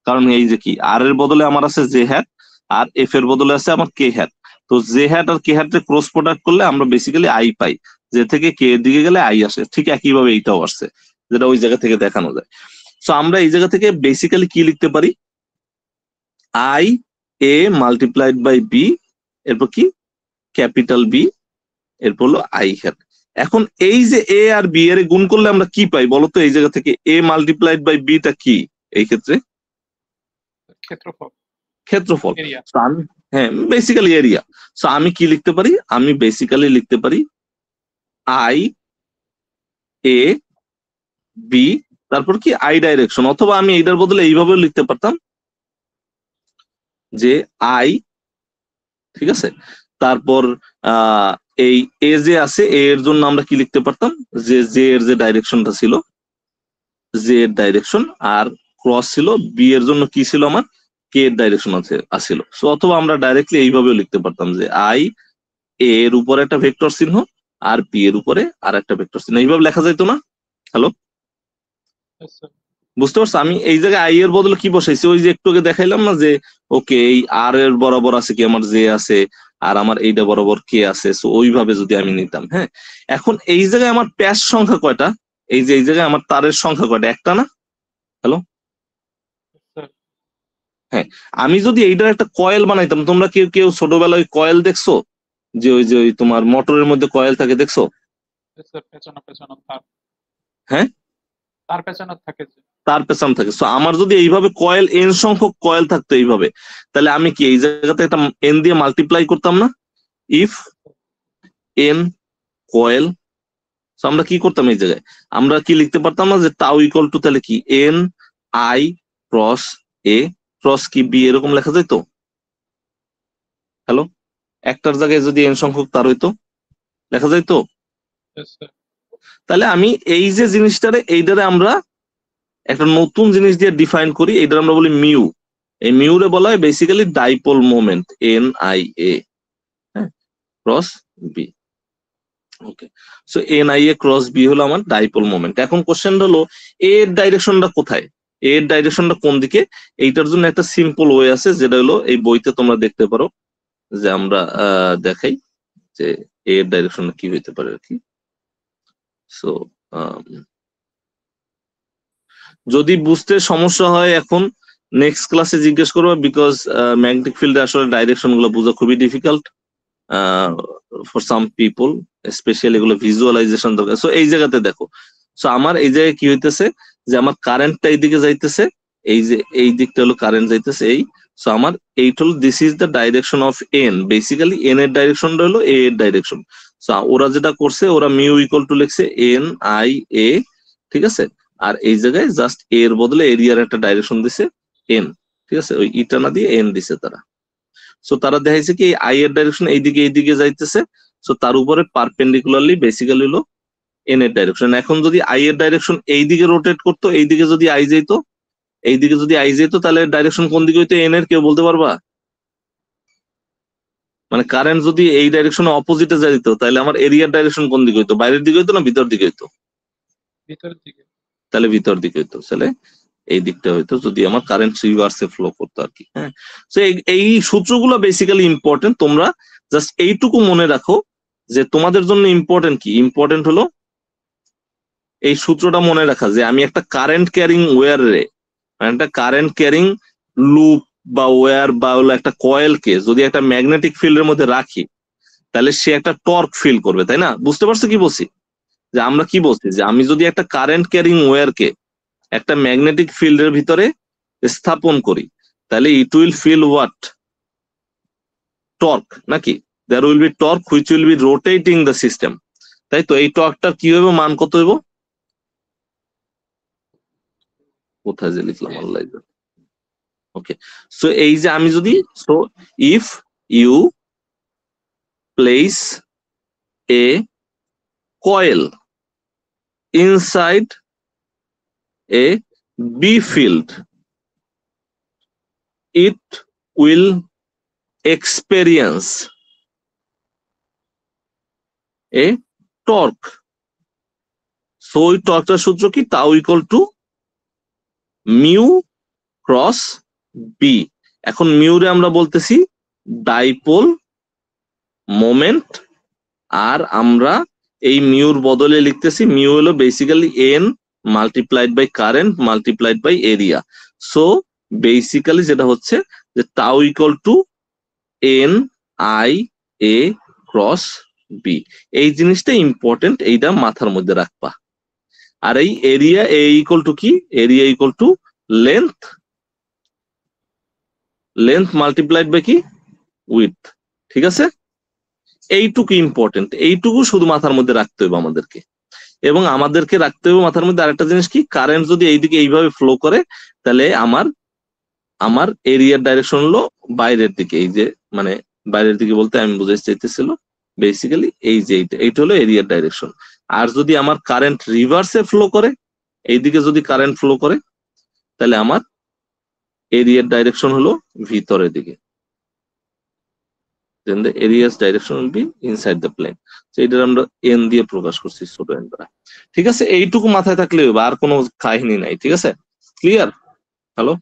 কারণ এই যে কি আর এর বদলে আমার আছে জে হ্যাট আর এফ এর বদলে আছে আমার কে হ্যাট, তো জে হ্যাট আর কে হ্যাট ক্রস প্রোডাক্ট করলে আমরা বেসিক্যালি আই পাই, যে থেকে কে এর দিকে গেলে আই আসে। ঠিক একইভাবে এইটাও আসছে, যেটা ওই জায়গা থেকে দেখানো যায়। সো আমরা এই জায়গা থেকে বেসিক্যালি কি লিখতে পারি, I A multiplied by B, এরপর কি ক্যাপিটাল বি, এরপর হলো আই হ্যাট। এখন এই যে এ আর বি এর গুণ করলে আমরা কি পাই বলতো, এই জায়গা থেকে এ মাল্টিপ্লাইড বাই বি টা কি এই ক্ষেত্রে, ক্ষেত্রফল। ক্ষেত্রফল। এরিয়া। So আমি, হ্যাঁ বেসিক্যালি এরিয়া। সো আমি কি লিখতে পারি, আমি বেসিক্যালি লিখতে পারি আই এ বি তারপর কি আই ডাইরেকশন, অথবা আমি এইটার বদলে এইভাবেও লিখতে পারতাম যে আই, ঠিক আছে, তারপর এই এ যে আছে এ এর জন্য আমরা কি লিখতে পারতাম যে জে এর যে ডাইরেকশনটা ছিল জে এর ডাইরেকশন, আর ক্রস ছিল বি এর জন্য কি ছিল আমার কে এর ডাইরেকশন আসছিল। সো অথবা আমরা ডাইরেক্টলি এইভাবেও লিখতে পারতাম যে আই এ এর উপরে একটা ভেক্টর চিহ্ন আর বি এর উপরে আর একটা ভেক্টর চিহ্ন, এইভাবে লেখা যাইতো না? Hello, Yes, sir. বুঝতে পারছো? আমি এই জায়গায় আই এর বদলে কি বসাইছি, ওই যে একটু আগে দেখাইলাম না যে ওকে এই আর এর বরাবর আছে কি আমার জে আছে আর আমার এইটা বরাবর কে আছে, সো ওইভাবে যদি আমি নিতাম। হ্যাঁ, এখন এই জায়গায় আমার প্যাচ সংখ্যা কয়টা, এই যে এই জায়গায় আমার তারের সংখ্যা কয়টা, একটা না? Hello, Yes, sir. হ্যাঁ, আমি যদি এইটার একটা কয়েল বানাইতাম, তোমরা কেউ কেউ ছোটবেলায় কয়েল দেখছো, যে ওই তোমার মোটরের মধ্যে কয়েল থাকে দেখছো? Yes, sir. পেছনে পেছনে তার হ্যাঁ, তার পেছনে থাকে যে। তার পেছন থাকে। সো আমার যদি এইভাবে কয়েল এন সংখ্যক কয়েল থাকতো এইভাবে, তাহলে আমি কি এই জায়গাতে একটা এন দিয়ে মাল্টিপ্লাই করতাম না? ইফ এন কয়েল, আমরা কি করতাম এই জায়গায়, আমরা কি লিখতে পারতাম না যে টাউ ইকুয়াল টু তাহলে কি N I cross A cross কি বি, এরকম লেখা যেত? হ্যালো, একটার জায়গায় যদি এন সংখ্যক তার হইতো, লেখা যাইতো? Yes, sir. তাহলে আমি এই যে জিনিসটারে এইটারে আমরা একটা নতুন জিনিস দিয়ে ডিফাইন করি, এইটার আমরা বলি মিউ। এই মিউরে বলা হয় basically dipole moment, N I A, হ্যাঁ, cross B. Okay, so N I A cross B হলো আমার ডাইপোল মোমেন্ট। এখন কোশ্চেন হলো এর ডাইরেকশনটা কোথায়, এর ডাইরেকশনটা কোন দিকে? এইটার জন্য একটা সিম্পল ওয়ে আছে, যেটা হলো এই বইতে তোমরা দেখতে পারো, যে আমরা দেখাই যে এর ডাইরেকশনটা কি হইতে পারে আর কি। সো যদি বুঝতে সমস্যা হয় এখন নেক্সট ক্লাসে জিজ্ঞেস করবো, বিকজ ম্যাগনেটিক ফিল্ডে আসলে ডাইরেকশন গুলো বোঝা খুবই difficult for some people, specially এগুলো ভিজুয়ালাইজেশন দরকার। সো এই জায়গাতে দেখো, সো আমার এই জায়গায় কি হইতেছে যে আমার কারেন্টটা এইদিকে যাইতেছে, এই যে এই দিকটা হলো কারেন্ট যাইতেছে এই, সো আমার এইটা হলো this is the direction of N, basically N এর ডাইরেকশনটা হলো এ এর ডাইরেকশন। সো ওরা যেটা করছে, ওরা মিউ ইকুয়াল টু লিখছে এন আই এ, ঠিক আছে, আর এই জায়গায় জাস্ট এর বদলে এরিয়ার একটা ডাইরেকশন দিছে এন, ঠিক আছে, ওই ইটা না দিয়ে এন দিছে তারা। সো তারা দেখাইছে কি আই এর ডাইরেকশন এইদিকে যাইতেছে, সো তার উপরে পারপেন্ডিকুলারলি বেসিক্যালি হলো এন এর ডাইরেকশন। এখন যদি আই এর ডাইরেকশন এইদিকে রোটেট করতো, এইদিকে যদি আই যেত, এইদিকে যদি আই যেত, তাহলে ডাইরেকশন কোন দিকে হইতো এন এর, কেউ বলতে পারবা? মানে কারেন্ট যদি এই ডাইরেকশনে অপোজিটে যাইতো, তাহলে আমার এরিয়ার ডাইরেকশন কোন দিকে হইতো, বাইরের দিকে হইতো না ভিতর দিকে হইতো? ভিতরের দিকে। তাহলে ভিতর দিকে হইতো, তাহলে এই দিকটা হইতো যদি আমার কারেন্ট রিভার্সে ফ্লো করতো আর কি। হ্যাঁ, তো এই সূত্রগুলো বেসিক্যালি ইম্পর্টেন্ট, তোমরা জাস্ট এইটুকু মনে রাখো যে তোমাদের জন্য ইম্পর্টেন্ট কি, ইম্পর্টেন্ট হলো এই সূত্রটা মনে রাখা যে আমি একটা কারেন্ট ক্যারিং ওয়্যার রে, মানে একটা কারেন্ট ক্যারিং লুপ বা ওয়্যার বা হলো একটা কয়েলকে যদি একটা ম্যাগনেটিক ফিল্ডের মধ্যে রাখি, তাহলে সে একটা টর্ক ফিল করবে, তাই না? বুঝতে পারছো কি বলছি? যে আমরা কি বলছি, যে আমি যদি একটা কারেন্ট ক্যারিং ওয়্যারকে একটা ম্যাগনেটিক ফিল্ডের ভিতরে স্থাপন করি, তাহলে it will feel what, torque, নাকি? There will be torque which will be rotating the system, তাই তো? এই টর্কটার কি হবে, মান কত হইব? কোথায় যে লিখলাম আল্লাহ। ওকে, সো এই যে আমি যদি, so if you place a coil inside a B field, it will experience a torque. So ওই টর্কটার সূত্র কি, tau equal to mu cross B. এখন মিউরে আমরা বলতেছি ডাইপোল মোমেন্ট, আর আমরা এই মিউর বদলে লিখতেছি মিউ হলো basically N multiplied by current multiplied by area. So basically যেটা হচ্ছে যে tau equal to N I A cross B. এই জিনিসটা ইম্পর্টেন্ট, এইটা মাথার মধ্যে রাখবা। আর এই এরিয়া এ ইকুয়াল টু কি, area equal to length, length multiplied by কি, উইথ, ঠিক আছে? এইটুকু ইম্পর্টেন্ট, এইটুকু শুধু মাথার মধ্যে রাখতে হবে আমাদেরকে। এবং আমাদেরকে রাখতে হবে মাথার মধ্যে আরেকটা জিনিস কি, কারেন্ট যদি এইদিকে এইভাবে ফ্লো করে তাহলে আমার এরিয়ার ডাইরেকশন হলো বাইরের দিকে, এই যে মানে বাইরের দিকে বলতে আমি বুঝাইতে চাইতেছিল বেসিক্যালি এই যে এইটা হলো এরিয়ার ডাইরেকশন। আর যদি আমার কারেন্ট রিভার্সে ফ্লো করে, এইদিকে যদি কারেন্ট ফ্লো করে তাহলে আমার এরিয়ার ডাইরেকশন হলো ভিতরের দিকে, then the area's direction will be inside the plane. So এটা আমরা n দিয়ে প্রকাশ করছি, ছোট n দ্বারা। ঠিক আছে, এইটুকু মাথায় থাকলে হবে, আর কোনো কাহিনী নাই। ঠিক আছে, ক্লিয়ার? হ্যালো?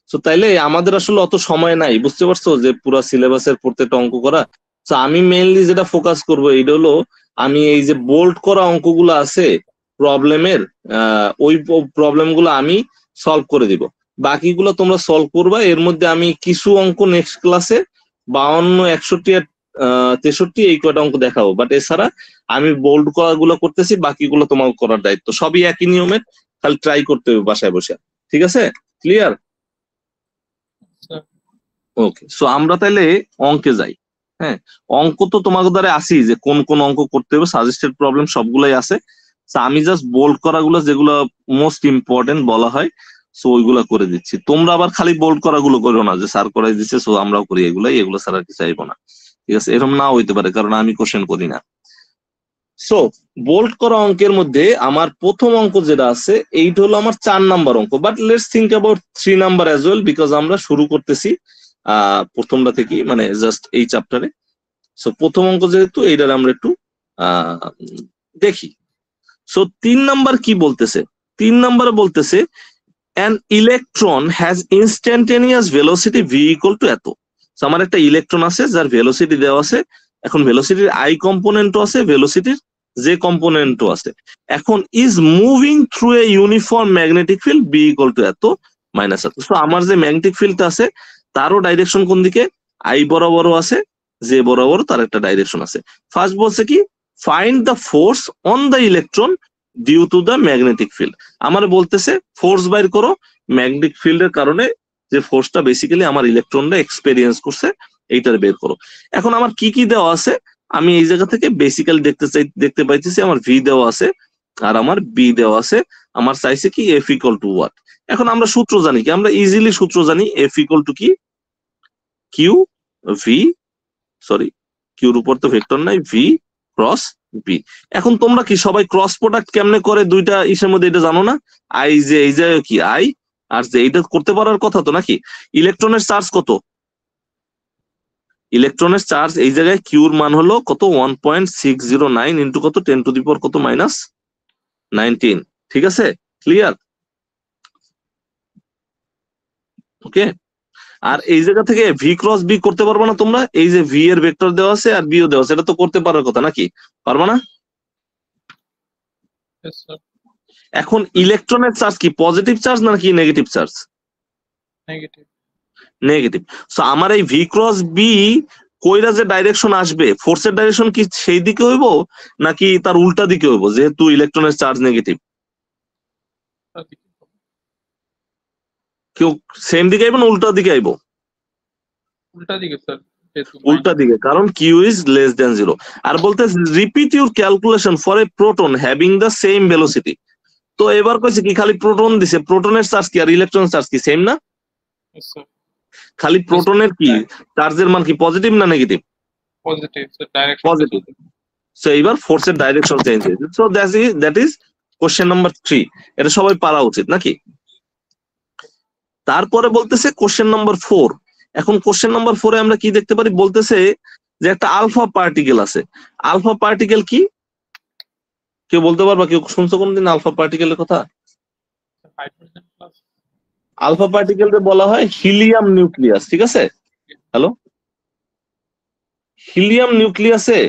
তো তাইলে আমাদের আসলে অত সময় নাই, বুঝতে পারছো, যে পুরো সিলেবাসের প্রত্যেকটা অঙ্ক করা। তো আমি মেইনলি যেটা ফোকাস করব এটা হলো, আমি এই যে বোল্ড করা অঙ্কগুলো আছে প্রবলেমের, ওই প্রবলেম গুলো আমি সলভ করে দিব, বাকিগুলো তোমরা সলভ করবা। এর মধ্যে আমি কিছু অঙ্ক নেক্সট ক্লাসে 52, 61 আর 63 এই কয়টা অঙ্ক দেখাবো, বাট এছাড়া আমি বোল্ড করা গুলো করতেছি, বাকিগুলো তোমার করার দায়িত্ব। সবই একই নিয়মের, খালি ট্রাই করতে হবে বাসায় বসে। ঠিক আছে, ক্লিয়ার? স্যার ওকে, সো আমরা তাহলে অঙ্কে যাই। হ্যাঁ, অঙ্ক তো তোমাদের দ্বারা আসি, যে কোন কোন অঙ্ক করতে হবে, সাজেস্টেড প্রবলেম সবগুলাই আছে। So আমি জাস্ট বোল্ড করাগুলো যেগুলো মোস্ট ইম্পর্টেন্ট বলা হয়, সো ওইগুলা করে দিচ্ছি। তোমরা আবার খালি বোল্ড করাগুলো করো না যে স্যার করাই দিচ্ছে সো আমরাও করি, এগুলো স্যার আর কি চাইবো না। ঠিক আছে, এরকম নাও হইতে পারে, কারণ আমি কোশ্চেন করি না। সো বোল্ড করা অঙ্কের মধ্যে আমার প্রথম অঙ্ক যেটা আছে এইটা হলো আমার 4 নাম্বার অঙ্ক, but let's think about 3 number as well, because আমরা শুরু করতেছি প্রথমটা থেকে, মানে জাস্ট এই চ্যাপ্টারে। সো প্রথম অঙ্ক যেহেতু এইটার আমরা একটু দেখি। সো 3 নাম্বার কি বলতেছে? 3 নাম্বারে বলতেছে an electron has instantaneous velocity v equal to এত। So আমার একটা ইলেকট্রন আছে যার ভেলোসিটি দেওয়া আছে, এখন ভেলোসিটির আই কম্পোনেন্টও আছে, ভেলোসিটির জে কম্পোনেন্টও আছে। এখন is moving through a uniform magnetic field B equal to এত মাইনাস এত। সো আমার যে ম্যাগনেটিক ফিল্ডটা আছে তারও ডাইরেকশন কোন দিকে, আই বরাবরও আছে, জে বরাবর তার একটা ডাইরেকশন আছে। ফার্স্ট বলছে কি, find the force on the electron due to the magnetic field. আমার বলতেছে ফোর্স বাইর করো ম্যাগনেটিক ফিল্ডের কারণে, যে ফোর্সটা বেসিক্যালি আমার ইলেকট্রনরা এক্সপেরিয়েন্স করছে, এইটার বের করো। এখন আমার কি কি দেওয়া আছে, আমি এই জায়গা থেকে বেসিক্যালি দেখতে পাইতেছি আমার ভি দেওয়া আছে আর আমার বি দেওয়া আছে। আমার চাইছে কি এফ ইকুয়াল টু ওয়াট। এখন আমরা সূত্র জানি কি, আমরা ইজিলি সূত্র জানি, এফ ইকুয়াল টু কি, কিউ ভি, সরি কিউর উপর তো ভেক্টর নাই, ভি ক্রস বি। এখন তোমরা কি সবাই ক্রস প্রোডাক্ট কেমনে করে দুইটা ইসের মধ্যে, এটা জানো না? আই যে এই যে কি আই আর যে এইটা করতে পারার কথা তো নাকি? ইলেকট্রনের চার্জ কত? ইলেকট্রনের চার্জ এই জায়গায় কিউর মান হলো কত, 1.609 ইন্টু কত, 10 টু দি পাওয়ার কত, -19। ঠিক আছে, ক্লিয়ার? ওকে, আর এই জায়গা থেকে ভি ক্রস বি করতে পারবে না তোমরা? এই যে ভি এর ভেক্টর দেওয়া আছে আর বিও দেওয়া আছে, এটা তো করতে পারার কথা নাকি? পারবে না? yes sir এখন ইলেকট্রনের চার্জ কি পজিটিভ চার্জ নাকি negative charge? negative negative. So আমার এই ভি ক্রস বি কইরা যে ডাইরেকশন আসবে, ফোর্সের ডাইরেকশন কি সেই দিকে হইব নাকি তার উল্টা দিকে হইব, যেহেতু ইলেকট্রনের চার্জ নেগেটিভ? কেউ সেম দিকে আইব না উল্টা দিকে আইব? উল্টা দিকে স্যার, যেহেতু উল্টা দিকে, কারণ কিউ ইজ লেস দেন 0। আর বলতে repeat your calculation for a proton having the same velocity. তো এবার কইছে কি, খালি প্রোটন দিছে, প্রোটনের চার্জ কি আর ইলেকট্রনের চার্জ কি সেম না? yes sir খালি প্রোটনের কি চার্জের মান কি পজিটিভ না negative? positive sir direction positive. So এইবার ফোর্সের ডাইরেকশন চেঞ্জ হয়েছে। So that is question number 3। এটা সবাই পারা উচিত নাকি? তারপরে বলতেছে কোশ্চেন নাম্বার 4। এখন কোশ্চেন নাম্বার 4 এ আমরা কি দেখতে পারি, বলতেছে যে একটা আলফা পার্টিকেল আছে। আলফা পার্টিকেল কি কেউ বলতে পারবা? কেউ শুনছো কোনদিন আলফা পার্টিকেলের কথা? hydrogen plus আলফা পার্টিকেলকে বলা হয় হিলিয়াম নিউক্লিয়াস। ঠিক আছে, হ্যালো, হিলিয়াম নিউক্লিয়াসে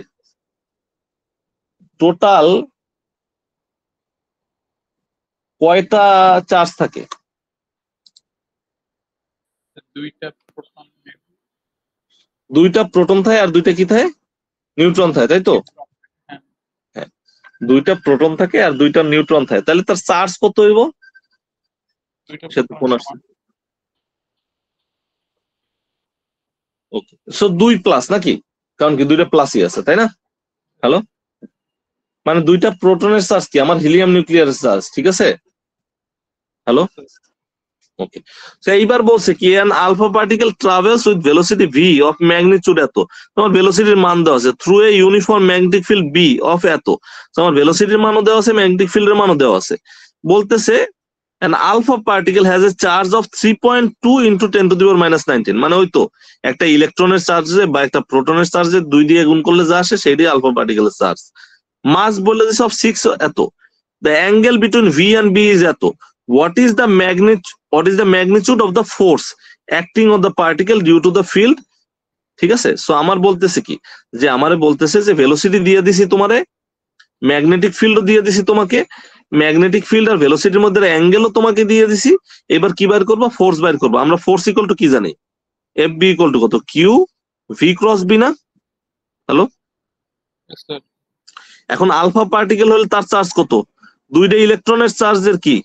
টোটাল কয়টা চার্জ থাকে? দুইটা প্রোটন দুইটা প্রোটন থাকে আর দুইটা কি থাকে, নিউট্রন থাকে, তাই তো? হ্যাঁ, দুইটা প্রোটন থাকে আর দুইটা নিউট্রন থাকে, তাহলে তার চার্জ কত হইব? দুইটা সে তো কোন আসছে, ওকে, সো 2 প্লাস নাকি? কারণ কি দুইটা প্লাসই আছে, তাই না? হ্যালো, মানে দুইটা প্রোটনের চার্জ কি আমার হিলিয়াম নিউক্লিয়ারের চার্জ, ঠিক আছে? হ্যালো, ওকে। তো এইবার বলছে কি an alpha particle travels with velocity v of magnitude এত, তোমার ভেলোসিটির মান দেওয়া আছে through a uniform magnetic field B of এত, তোমার ভেলোসিটির মানও দেওয়া আছে, ম্যাগনেটিক ফিল্ডের মানও দেওয়া আছে। বলতেছে an alpha particle has a charge of 3.2 into 10 to the power minus 19, মানে ওই তো একটা ইলেকট্রনের চার্জে বা একটা প্রোটনের চার্জে 2 দিয়ে গুণ করলে যা আসে সেটাই আলফা পার্টিকেলের চার্জ। মাস বলে দিছে অফ 6 এত, the angle between v and b is এত, what is the magnitude of the force acting on the particle due to the field, ঠিক আছে? সো আমার বলতেছে কি যে আমারে বলতেছে যে ভেলোসিটি দিয়ে দিছি তোমারে, ম্যাগনেটিক ফিল্ডও দিয়ে দিছি তোমাকে, ম্যাগনেটিক ফিল্ড আর ভেলোসিটির মধ্যে অ্যাঙ্গেলও তোমাকে দিয়ে দিছি। এবার কি বের করবো? ফোর্স বের করবো। আমরা ফোর্স ইকুয়াল টু কি জানি? এফ বি ইকুয়াল টু কত? কিউ ভি ক্রস বি না? Hello, Yes, sir. এখন আলফা পার্টিকেল হলে তার চার্জ কত? দুইটা ইলেকট্রনের চার্জের কি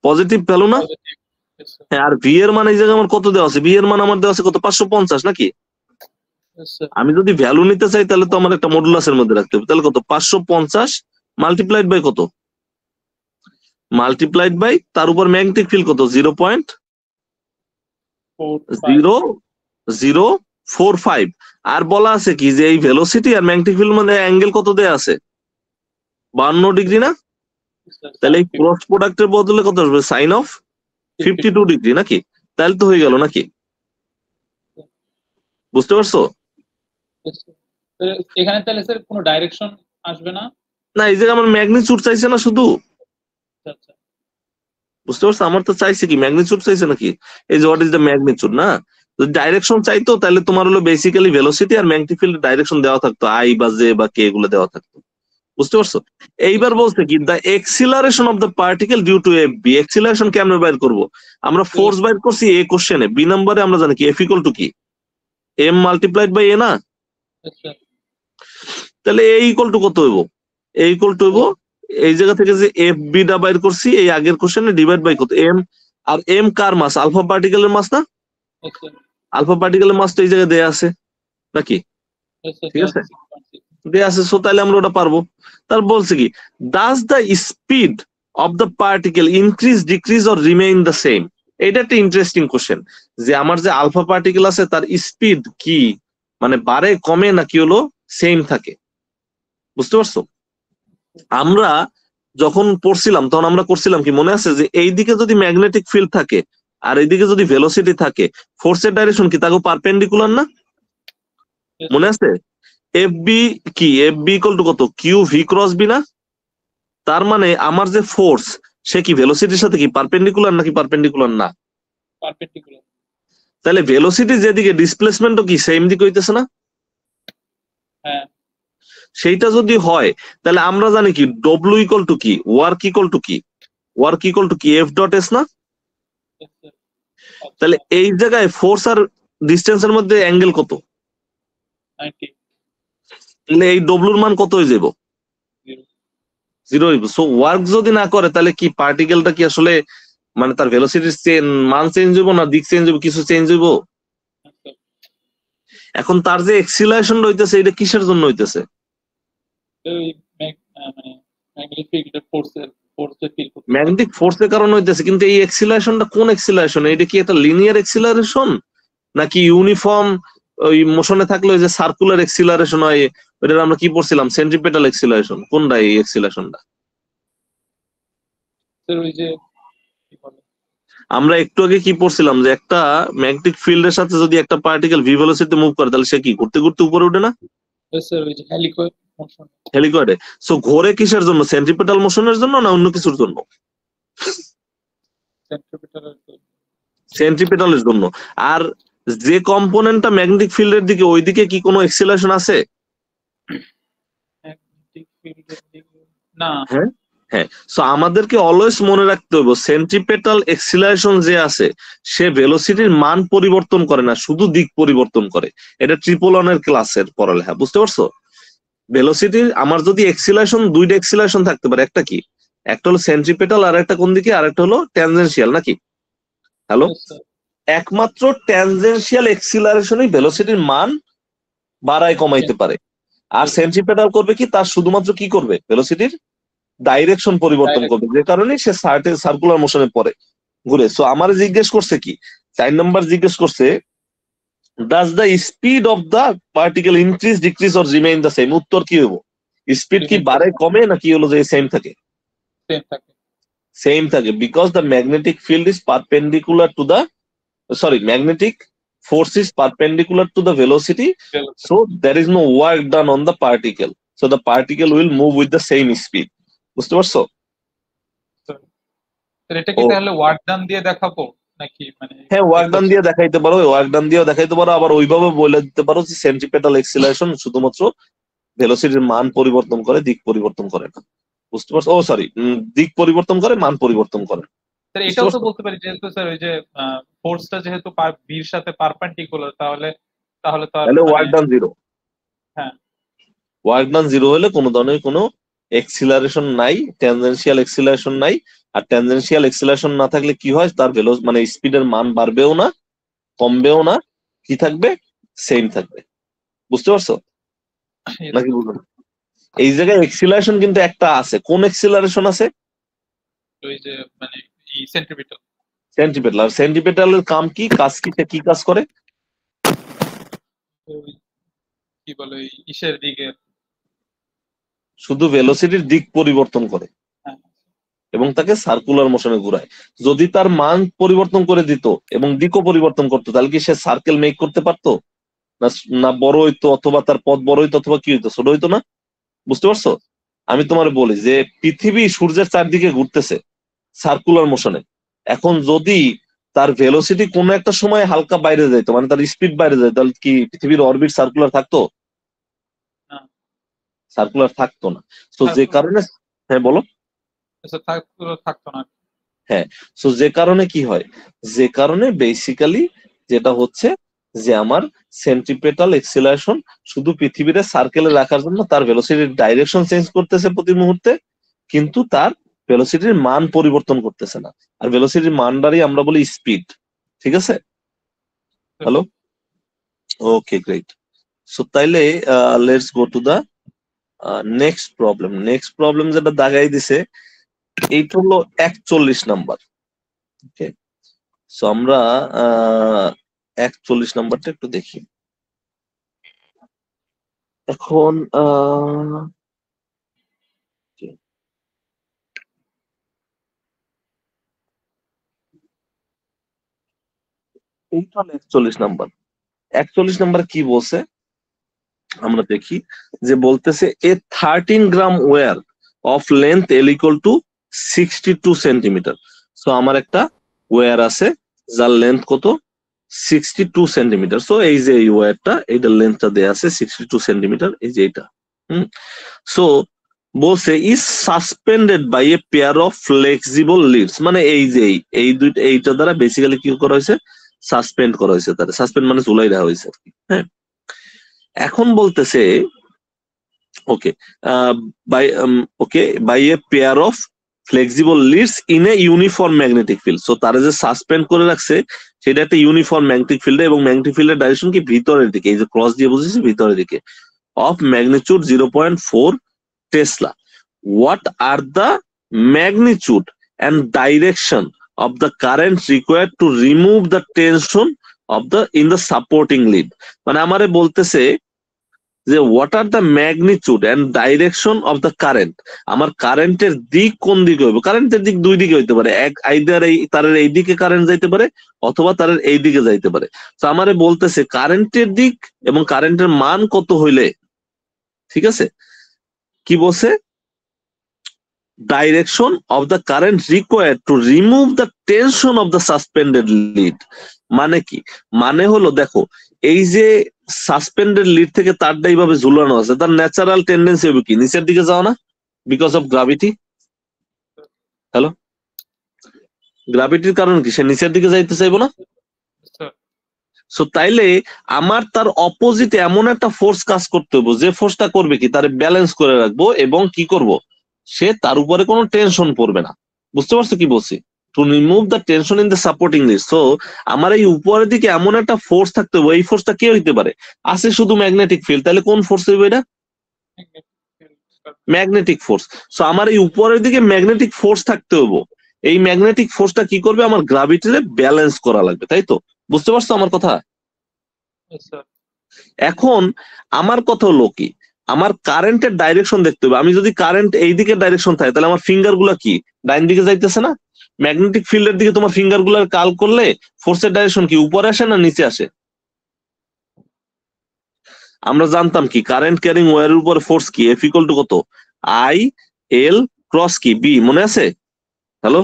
পজিটিভ ভ্যালু না? Positive. Yes, sir. হ্যাঁ, আর ভি এর মান এই জায়গায় আমার কত দেওয়া আছে? ভি এর মান আমার দেওয়া আছে কত? 550 নাকি? Yes, sir. আমি যদি ভ্যালু নিতে চাই তাহলে তো আমার একটা মডুলাসের মধ্যে রাখতে হবে। তাহলে কত? 550 মাল্টিপ্লাইড বাই কত? মাল্টিপ্লাইড বাই তার উপর ম্যাগনেটিক ফিল্ড কত? 0.0045। আর বলা আছে কি যে এই ভেলোসিটি আর ম্যাগনেটিক ফিল্ড মধ্যে অ্যাঙ্গেল কত দেয়া আছে? 52 ডিগ্রি না? Yes, sir. তাহলে এই ক্রস প্রোডাক্টের বদলে কত আসবে? সাইন অফ 52 ডিগ্রি নাকি? তাহলে তো হয়ে গেল নাকি? বুঝতে পারছো? Yes, sir. তো এখানে তাহলে স্যার কোনো ডাইরেকশন আসবে না? না, এই জায়গায় আমার ম্যাগনিটিউড চাইছে না শুধু, আচ্ছা, বুঝতে পারছো? আমার তো চাইছে কি ম্যাগনিটিউড চাইছে নাকি? এই যে হোয়াট ইজ দ্য ম্যাগনিটিউড না, যদি ডাইরেকশন চাইতো তাহলে তোমার হলো বেসিক্যালি ভেলোসিটি আর ম্যাগনেটিক ফিল্ড ডাইরেকশন দেওয়া থাকতো, আই বা জে বা কে এগুলো দেওয়া থাকতো। বুঝতে পারছো? এইবার বলছে কি the acceleration of the particle due to F B, acceleration কেমনে বাইর করবো? আমরা ফোর্স বাইর করছি এ কোশ্চেনে, বি নম্বরে আমরা জানি কি এফ ইকুয়াল টু কি এম মাল্টিপ্লাইড বাই এ না? yes, sir. তাহলে এ ইকুয়াল টু কত হইব? এ ইকুয়াল টু হইব এই জায়গা থেকে যে এফ বি টা বাইর করছি এই আগের কোশ্চেনে ডিভাইড বাই কত? এম। আর এম কার মাস? আলফা পার্টিকেলের মাস না? Yes, sir. আলফা পার্টিকেলের মাস তো এই জায়গায় দেয়া আছে নাকি? Yes, sir. ঠিক আছে, 6.6. দেয়া আছে, সো তাহলে আমরা ওটা পারবো। তার বলছে কি does the speed of the particle increase decrease or remain the same? এটা একটা ইন্টারেস্টিং কোশ্চেন যে আমার যে আলফা পার্টিকেল আছে তার স্পিড কি মানে বাড়ে কমে নাকি হলো সেম থাকে? বুঝতে পারছো? আমরা যখন পড়ছিলাম তখন আমরা করছিলাম কি মনে আছে যে এইদিকে যদি ম্যাগনেটিক ফিল্ড থাকে আর এইদিকে যদি ভেলোসিটি থাকে, ফোর্সের ডাইরেকশন কি তাকে পারপেন্ডিকুলার না? Yes, মনে আছে? এফ বি কি এফ বি ইকুয়াল টু কত? কিউ ভি ক্রস বি না? তার মানে আমার যে ফোর্স সে কি ভেলোসিটির সাথে কি পারপেন্ডিকুলার নাকি পারপেন্ডিকুলার না? perpendicular. তাহলে ভেলোসিটি যেদিকে ডিসপ্লেসমেন্টও কি সেম দিকে হইতেছে না? হ্যাঁ, সেইটা যদি হয় তাহলে আমরা জানি কি ডব্লিউ ইকুয়াল টু কি ওয়ার্ক ইকুয়াল টু কি ওয়ার্ক ইকুয়াল টু কি এফ ডট এস না? yes, sir. তাহলে এই জায়গায় ফোর্স আর ডিস্টেন্সের মধ্যে অ্যাঙ্গেল কত? 90. তাহলে এই ডব্লুর মান কত হয়ে যাব? 0. 0 হইব। সো ওয়ার্ক যদি না করে তাহলে কি পার্টিকেলটা কি আসলে মানে তার ভেলোসিটির মান চেঞ্জ হইব না দিক চেঞ্জ হইব? কিছু চেঞ্জ হইব? Yes, sir. এখন তার যে এক্সিলারেশন হইতেছে এটা কিসের জন্য হইতেছে? ওই মানে ম্যাগনেটিক ফিল্ডের ফোর্সের ফিল করতে ম্যাগনেটিক ফোর্সের কারণে হইতেছে, কিন্তু এই এক্সিলারেশনটা কোন এক্সিলারেশন? এটা কি একটা লিনিয়ার এক্সিলারেশন নাকি ইউনিফর্ম ওই মোশনে থাকলে ওই যে সার্কুলার এক্সিলারেশন হয়? ওইটা আমরা কি পড়ছিলাম? Centripetal acceleration. কোনটা এই এক্সিলারেশনটা? স্যার ওই যে কি বলে আমরা একটু আগে কি পড়ছিলাম যে একটা ম্যাগনেটিক ফিল্ডের সাথে যদি একটা পার্টিকেল ভি ভেলোসিটিতে মুভ করে তাহলে সে কি ঘুরতে ঘুরতে উপরে উঠে না? স্যার ওই যে হেলিকয়েড মোশন হেলিকয়েডে। সো ঘোরে কিসের জন্য? সেন্ট্রিপেটাল মোশনের জন্য না অন্য কিছুর জন্য? সেন্ট্রিপিটালের সেন্ট্রিপেটালের জন্য। আর যে কম্পোনেন্টটা ম্যাগনেটিক ফিল্ডের দিকে ওইদিকে কি কোনো এক্সিলারেশন আছে? ম্যাগনেটিক ফিল্ডের দিকে না। হ্যাঁ হ্যাঁ। সো আমাদেরকে অলওয়েজ মনে রাখতে হবে সেন্ট্রিপেটাল এক্সিলারেশন যে আছে সে ভেলোসিটির মান পরিবর্তন করে না, শুধু দিক পরিবর্তন করে। এটা ট্রিপল ওয়ানের ক্লাসের পড়ালেখা, বুঝতে পারছো? ভেলোসিটির আমার যদি এক্সিলারেশন দুইটা এক্সিলারেশন থাকতে পারে, একটা কি একটা হলো সেন্ট্রিপেটাল আর একটা কোন দিকে আর একটা হলো ট্যানজেনশিয়াল নাকি? Hello, Yes, sir. একমাত্র ট্যানজেনশিয়াল এক্সিলারেশনই ভেলোসিটির মান বাড়ায় কমাইতে পারে। আর সেন্ট্রিপেটাল করবে কি, তার শুধুমাত্র কি করবে, ভেলোসিটির ডাইরেকশন পরিবর্তন করবে, যে কারণে সে সার্কুলার মোশনে পড়ে ঘুরে। সো আমার জিজ্ঞেস করছে কি, 4 নাম্বার জিজ্ঞেস করছে, does the speed of the particle increase decrease or remain the same? উত্তর কি হবো, স্পিড কি বাড়ে কমে নাকি হলো যে সেম থাকে? সেম থাকে। সেম থাকে, because the magnetic field is perpendicular to the, sorry, magnetic force is perpendicular to the velocity, so there is no work done on the particle, so the particle will move with the same speed. বুঝতে পারছো? এটা কি তাহলে ওয়ার্ক ডান দিয়ে দেখাবো নাকি মানে? হ্যাঁ, ওয়ার্ক ডান দিয়ে দেখাইতে পারো, ওয়ার্ক ডান দিয়েও দেখাইতে পারো, আবার ওইভাবে বলে দিতে পারো যে সেন্ট্রিপেটাল এক্সিলারেশন শুধুমাত্র ভেলোসিটির মান পরিবর্তন করে, দিক পরিবর্তন করে না। বুঝতে পারছো? ও সরি, দিক পরিবর্তন করে, মান পরিবর্তন করে। স্যার এটাও তো বলতে পারি যেহেতু স্যার ওই যে ফোর্সটা যেহেতু বির সাথে পারপেন্ডিকুলার, তাহলে ওয়ার্ক ডান জিরো। হ্যাঁ, ওয়ার্ক ডান জিরো হলে কোনো ধরনের কোনো এক্সিলারেশন নাই, ট্যানজেনশিয়াল এক্সিলারেশন নাই। আর ট্যানজেনশিয়াল এক্সিলারেশন না থাকলে কি হয়, তার মানে স্পিডের মান বাড়বেও না, কমবেও না, কি থাকবে, সেম থাকবে। বুঝতে পারছো নাকি বুঝলো? এই জায়গায় এক্সিলারেশন কিন্তু একটা আছে, কোন এক্সিলারেশন আছে? ওই যে মানে সেন্ট্রিপিটাল। সেন্ট্রিপেটাল। আর সেন্ট্রিপেটালের কাম কি, কাজ কি, কি কাজ করে? কি বলে ইসের দিকে শুধু ভেলোসিটির দিক পরিবর্তন করে এবং তাকে সার্কুলার মোশনে ঘুরায়। যদি তার মান পরিবর্তন করে দিত এবং দিকও পরিবর্তন করতো, তাহলে কি সে সার্কেল মেক করতে পারতো না? বড় হইতো, অথবা তার পথ বড় হইতো, অথবা কি হইতো, ছোট হইতো না। বুঝতে পারছো? আমি তোমার বলি যে পৃথিবী সূর্যের চারদিকে ঘুরতেছে সার্কুলার মোশনে। এখন যদি তার ভেলোসিটি কোনো একটা সময় হালকা বাইরে যাইতো, মানে তার স্পিড বাইরে যায়, তাহলে কি পৃথিবীর অরবিট সার্কুলার থাকতো? সার্কুলার থাকতো না। তো যে কারণে, হ্যাঁ বলো। থাকতো না। হ্যাঁ, সো যে কারণে কি হয়, যে কারণে বেসিক্যালি যেটা হচ্ছে যে আমার সেন্ট্রিপেটাল এক্সিলারেশন শুধু পৃথিবীতে সার্কেলে রাখার জন্য তার ভেলোসিটির ডাইরেকশন চেঞ্জ করতেছে প্রতি মুহূর্তে, কিন্তু তার ভেলোসিটির মান পরিবর্তন করতেছে না। আর ভেলোসিটির মানটারই আমরা বলি স্পিড। ঠিক আছে? Hello, okay, great. সো তাইলে let's go to the next problem. Next problem যেটা দাগাই দিছে এইটা হলো 41 নাম্বার। ওকে, সো আমরা 41 নাম্বারটা একটু দেখি। এখন এইটা হলো 41 নাম্বার। 41 নাম্বার কি বলছে আমরা দেখি, যে বলতেছে a 13 gram wire of length L equal to 62 centimetre. So আমার একটা ওয়্যার আছে যার লেন্থ কত, 62 সেন্টিমিটার। সো এই যে এই ওয়্যারটা, এইটার লেন্থটা দেয়া আছে 62 সেন্টিমিটার, এই যে এটা। সো বলছে is suspended by a pair of flexible leads, মানে এই যে এই দুইটা, এইটা দ্বারা বেসিক্যালি কি করা হয়েছে, সাসপেন্ড করা হয়েছে। তারা সাসপেন্ড মানে ঝুলাই দেওয়া হয়েছে আর কি। হ্যাঁ, এখন বলতেছে okay by a pair of flexible leads in a uniform magnetic field. So তারা যে সাসপেন্ড করে রাখছে সেটা একটা ইউনিফর্ম ম্যাগনেটিক ফিল্ডে, এবং ম্যাগনেটিক ফিল্ডের ডাইরেকশন কি ভিতরের দিকে, এই যে ক্রস দিয়ে বুঝেছি ভিতরের দিকে, of magnitude 0.4 Tesla. What are the magnitude and direction of the current required to remove the tension of the in the supporting lead? মানে আমারে বলতেছে যে what are the magnitude and direction of the current, আমার কারেন্টের দিক কোন দিকে হইব। কারেন্টের দিক দুই দিকে হইতে পারে, এক আইদার এই তারের এই দিকে কারেন্ট যাইতে পারে, অথবা তারের এই দিকে যাইতে পারে। তো আমারে বলতেছে কারেন্টের দিক এবং কারেন্টের মান কত হইলে, ঠিক আছে, কি বলছে, direction of the current required to remove the tension of the suspended lead। মানে কি, মানে হলো দেখো এই যে সাসপেন্ডেড লিড থেকে তারটা এইভাবে ঝুলানো আছে, তার ন্যাচারাল টেন্ডেন্সি হবে কি, নিচের দিকে যাও না, বিকজ অফ গ্রাভিটি। হ্যালো, গ্রাভিটির কারণ কি, সে নিচের দিকে যাইতে চাইবো না। সো তাইলে আমার তার অপোজিটে এমন একটা ফোর্স কাজ করতে হবে, যে ফোর্সটা করবে কি, তার ব্যালেন্স করে রাখবো এবং কি করব, সে তার উপরে কোনো টেনশন পড়বে না। বুঝতে পারছো কি বলছি, to remove the tension in the supporting lead. So আমার এই উপরের দিকে এমন একটা ফোর্স থাকতে হবে, এই ফোর্সটা কে হইতে পারে, আছে শুধু ম্যাগনেটিক ফিল্ড, তাহলে কোন ফোর্স হইবে এটা, ম্যাগনেটিক ফোর্স। সো আমার এই উপরের দিকে ম্যাগনেটিক ফোর্স থাকতে হবো, এই ম্যাগনেটিক ফোর্সটা কি করবে, আমার গ্রাভিটিরে ব্যালেন্স করা লাগবে, তাই তো? বুঝতে পারছো আমার কথা? Yes, sir. এখন আমার কথা হলো কি, আমার কারেন্টের ডাইরেকশন দেখতে হবে। আমি যদি কারেন্ট এই দিকে ডাইরেকশন থাকে, তাহলে আমার ফিঙ্গার গুলা কি ডাইন দিকে যাইতেছে না? ম্যাগনেটিক ফিল্ডের দিকে তোমার ফিঙ্গার গুলার কাল করলে ফোর্সের ডাইরেকশন কি উপরে আসে না নিচে আসে? আমরা জানতাম কি, কারেন্ট ক্যারিং ওয়্যারের উপর ফোর্স কি, এফ ইকুয়াল টু কত, আই এল ক্রস কি বি, মনে আছে? Hello,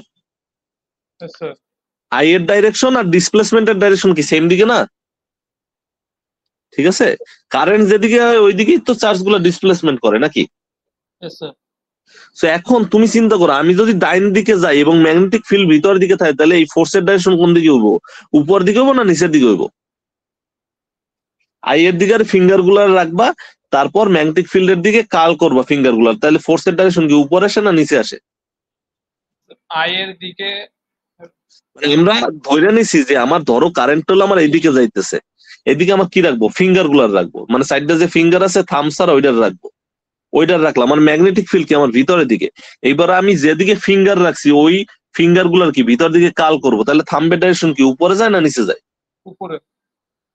Yes, sir. আই এর ডাইরেকশন আর ডিসপ্লেসমেন্টের ডাইরেকশন কি সেম দিকে না? ঠিক আছে, কারেন্ট যেদিকে হয় ওই দিকেই তো চার্জ গুলো ডিসপ্লেসমেন্ট করে নাকি? Yes, sir. তো এখন তুমি চিন্তা করো, আমি যদি ডাইন দিকে যাই এবং ম্যাগনেটিক ফিল্ড ভিতরের দিকে থাকে, তাহলে এই ফোর্সের ডাইরেকশন কোন দিকে হইব? উপর দিকে হইব না নিচের দিকে হইব? আই এর দিকে ফিঙ্গার গুলার রাখবা, তারপর ম্যাগনেটিক ফিল্ডের দিকে কাল করবা ফিঙ্গার গুলার, তাহলে ফোর্সের ডাইরেকশন কি উপরে আসে না নিচে আসে? আই এর দিকে আমরা ধরে নিছি যে আমার ধরো কারেন্ট হলো আমার এইদিকে যাইতেছে, এদিকে আমার কি রাখবো, ফিঙ্গার গুলার রাখবো, মানে সাইডে যে ফিঙ্গার আছে থামস আর ওইটার রাখবো, ওইটার রাখলাম। আমার ম্যাগনেটিক ফিল্ড কি আমার ভিতরের দিকে, এইবার আমি যেদিকে ফিঙ্গার রাখছি ওই ফিঙ্গার গুলার কি ভিতর দিকে কাল করবো, তাহলে থাম্বের ডাইরেকশন কি উপরে যায় না নিচে যায়? উপরে।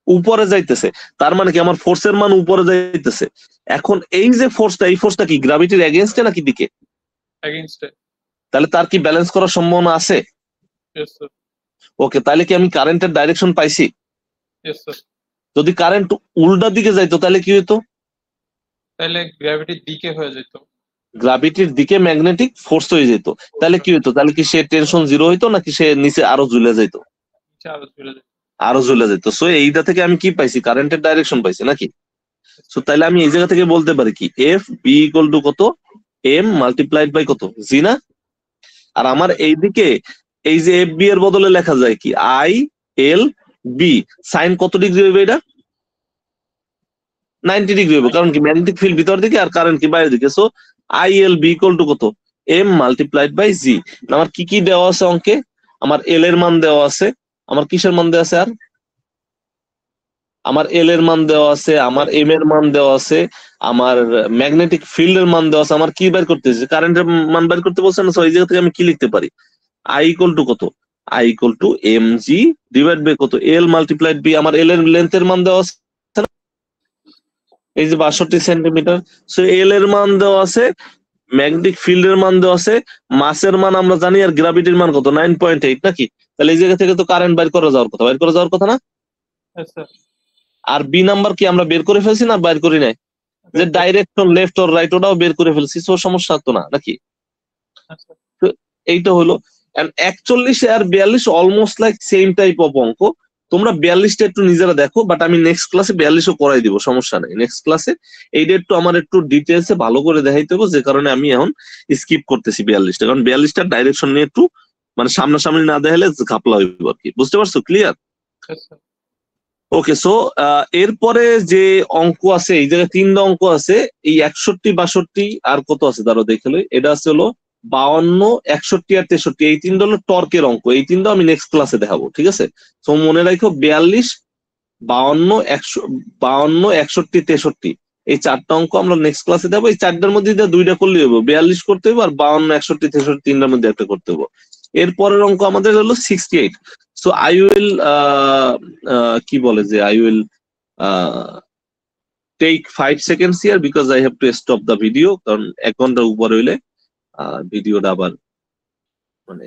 উপরে যাইতেছে, তার মানে কি আমার ফোর্সের মান উপরে যাইতেছে। এখন এই যে ফোর্সটা, এই ফোর্সটা কি গ্রাভিটির এগেইনস্টে নাকি দিকে? Against it. তাহলে তার কি ব্যালেন্স করার সম্ভাবনা আছে? Yes, sir. ওকে, তাহলে কি আমি কারেন্টের ডাইরেকশন পাইছি? Yes, sir. যদি কারেন্ট উল্টা দিকে যাইতো তাহলে কি হইতো? তাহলে গ্র্যাভিটির দিকে হয়ে যেত। গ্রাভিটির দিকে ম্যাগনেটিক ফোর্স হয়ে যেত, তাহলে কি হইতো? তাহলে কি সে টেনশন জিরো হইতো নাকি সে নিচে আরো ঝুলে যাইতো? নিচে আরো চলে যেত। আরো ঝুলে যেত। সো এইটা থেকে আমি কি পাইছি, কারেন্টের ডাইরেকশন পাইছি নাকি? সো তাহলে আমি এই জায়গা থেকে বলতে পারি কি, এফ বি ইকুয়াল টু কত, এম মাল্টিপ্লাইড বাই কত, জি না? আর আমার এইদিকে এই যে এফ বি এর বদলে লেখা যায় কি, আই এল বি, সাইন কত ডিগ্রি হইবে এটা? 90 ডিগ্রি হইবে, কারণ কি ম্যাগনেটিক ফিল্ড ভিতর দিকে আর কারেন্ট কি বাইরের দিকে। So I L B equal to কত, এম মাল্টিপ্লাইড বাই জি। আমার কি কি দেওয়া আছে অঙ্কে? আমার এল এর মান দেওয়া আছে, আমার কিসের মান দেওয়া আছে, আর আমার এল এর মান দেওয়া আছে, আমার এম এর মান দেওয়া আছে, আমার ম্যাগনেটিক ফিল্ডের মান দেওয়া আছে। আমার কি বের করতেছে, কারেন্টের মান বের করতে বলছে না? সো এই জায়গা থেকে আমি কি লিখতে পারি, আই ইকুয়াল টু কত, I equal to M G divide by কত, এল মাল্টিপ্লাইড বি। আমার এল এর লেন্থের মান দেওয়া আছে না? এই যে 62 সেন্টিমিটার। সো এল এর মান দেওয়া আছে, ম্যাগনেটিক ফিল্ডের মান দেওয়া আছে, মাসের মান আমরা জানি, আর গ্রাভিটির মান কত, 9.8 নাকি? তাহলে এই জায়গা থেকে তো কারেন্ট বাইর করে যাওয়ার কথা, বাইর করে যাওয়ার কথা না? Yes, sir. আর বি নাম্বার কি আমরা বের করে ফেলছি না বাইর করি নাই? যে ডাইরেকশন লেফট অর রাইট ওটাও বের করে ফেলছি, সো সমস্যা তো না নাকি? Yes, sir. তো এইটা হলো। 41 আর 42 almost like same type of অঙ্ক। তোমরা 42টা একটু নিজেরা দেখো, বাট আমি নেক্সট ক্লাসে 42ও করাই দিব, সমস্যা নেই। নেক্সট ক্লাসে এইটা একটু আমার একটু ডিটেলসে ভালো করে দেখাইতে হবে, যে কারণে আমি এখন স্কিপ করতেছি 42টা, কারণ 42টার ডাইরেকশন নিয়ে একটু মানে সামনাসামনি না দেখালে ঘাপলা হইব আর কি। বুঝতে পারছো? ক্লিয়ার? Yes, sir. ওকে, সো এরপরে যে অঙ্ক আছে, এই জায়গায় 3টা অঙ্ক আছে, এই 61 62 আর কত আছে দাঁড়াও দেখে লই। এটা আছে হলো 52 61 আর 63, এই 3টা হলো টর্কের অঙ্ক। এই 3টা আমি নেক্সট ক্লাসে দেখাবো, ঠিক আছে? তো মনে রাখো 42 52 52 61 63, এই 4টা অঙ্ক আমরা নেক্সট ক্লাসে দেবো। এই 4টার মধ্যে 2টা করলেই হবে, 42 করতে হবে আর 52 61 63 3টার মধ্যে একটা করতে হবে। এরপরের অঙ্ক আমাদের হলো 68। সো আই উইল কি বলে যে I will take 5 seconds here because I have to stop the video, কারণ 1 ঘন্টার উপরে হইলে ভিডিওটা আবার মানে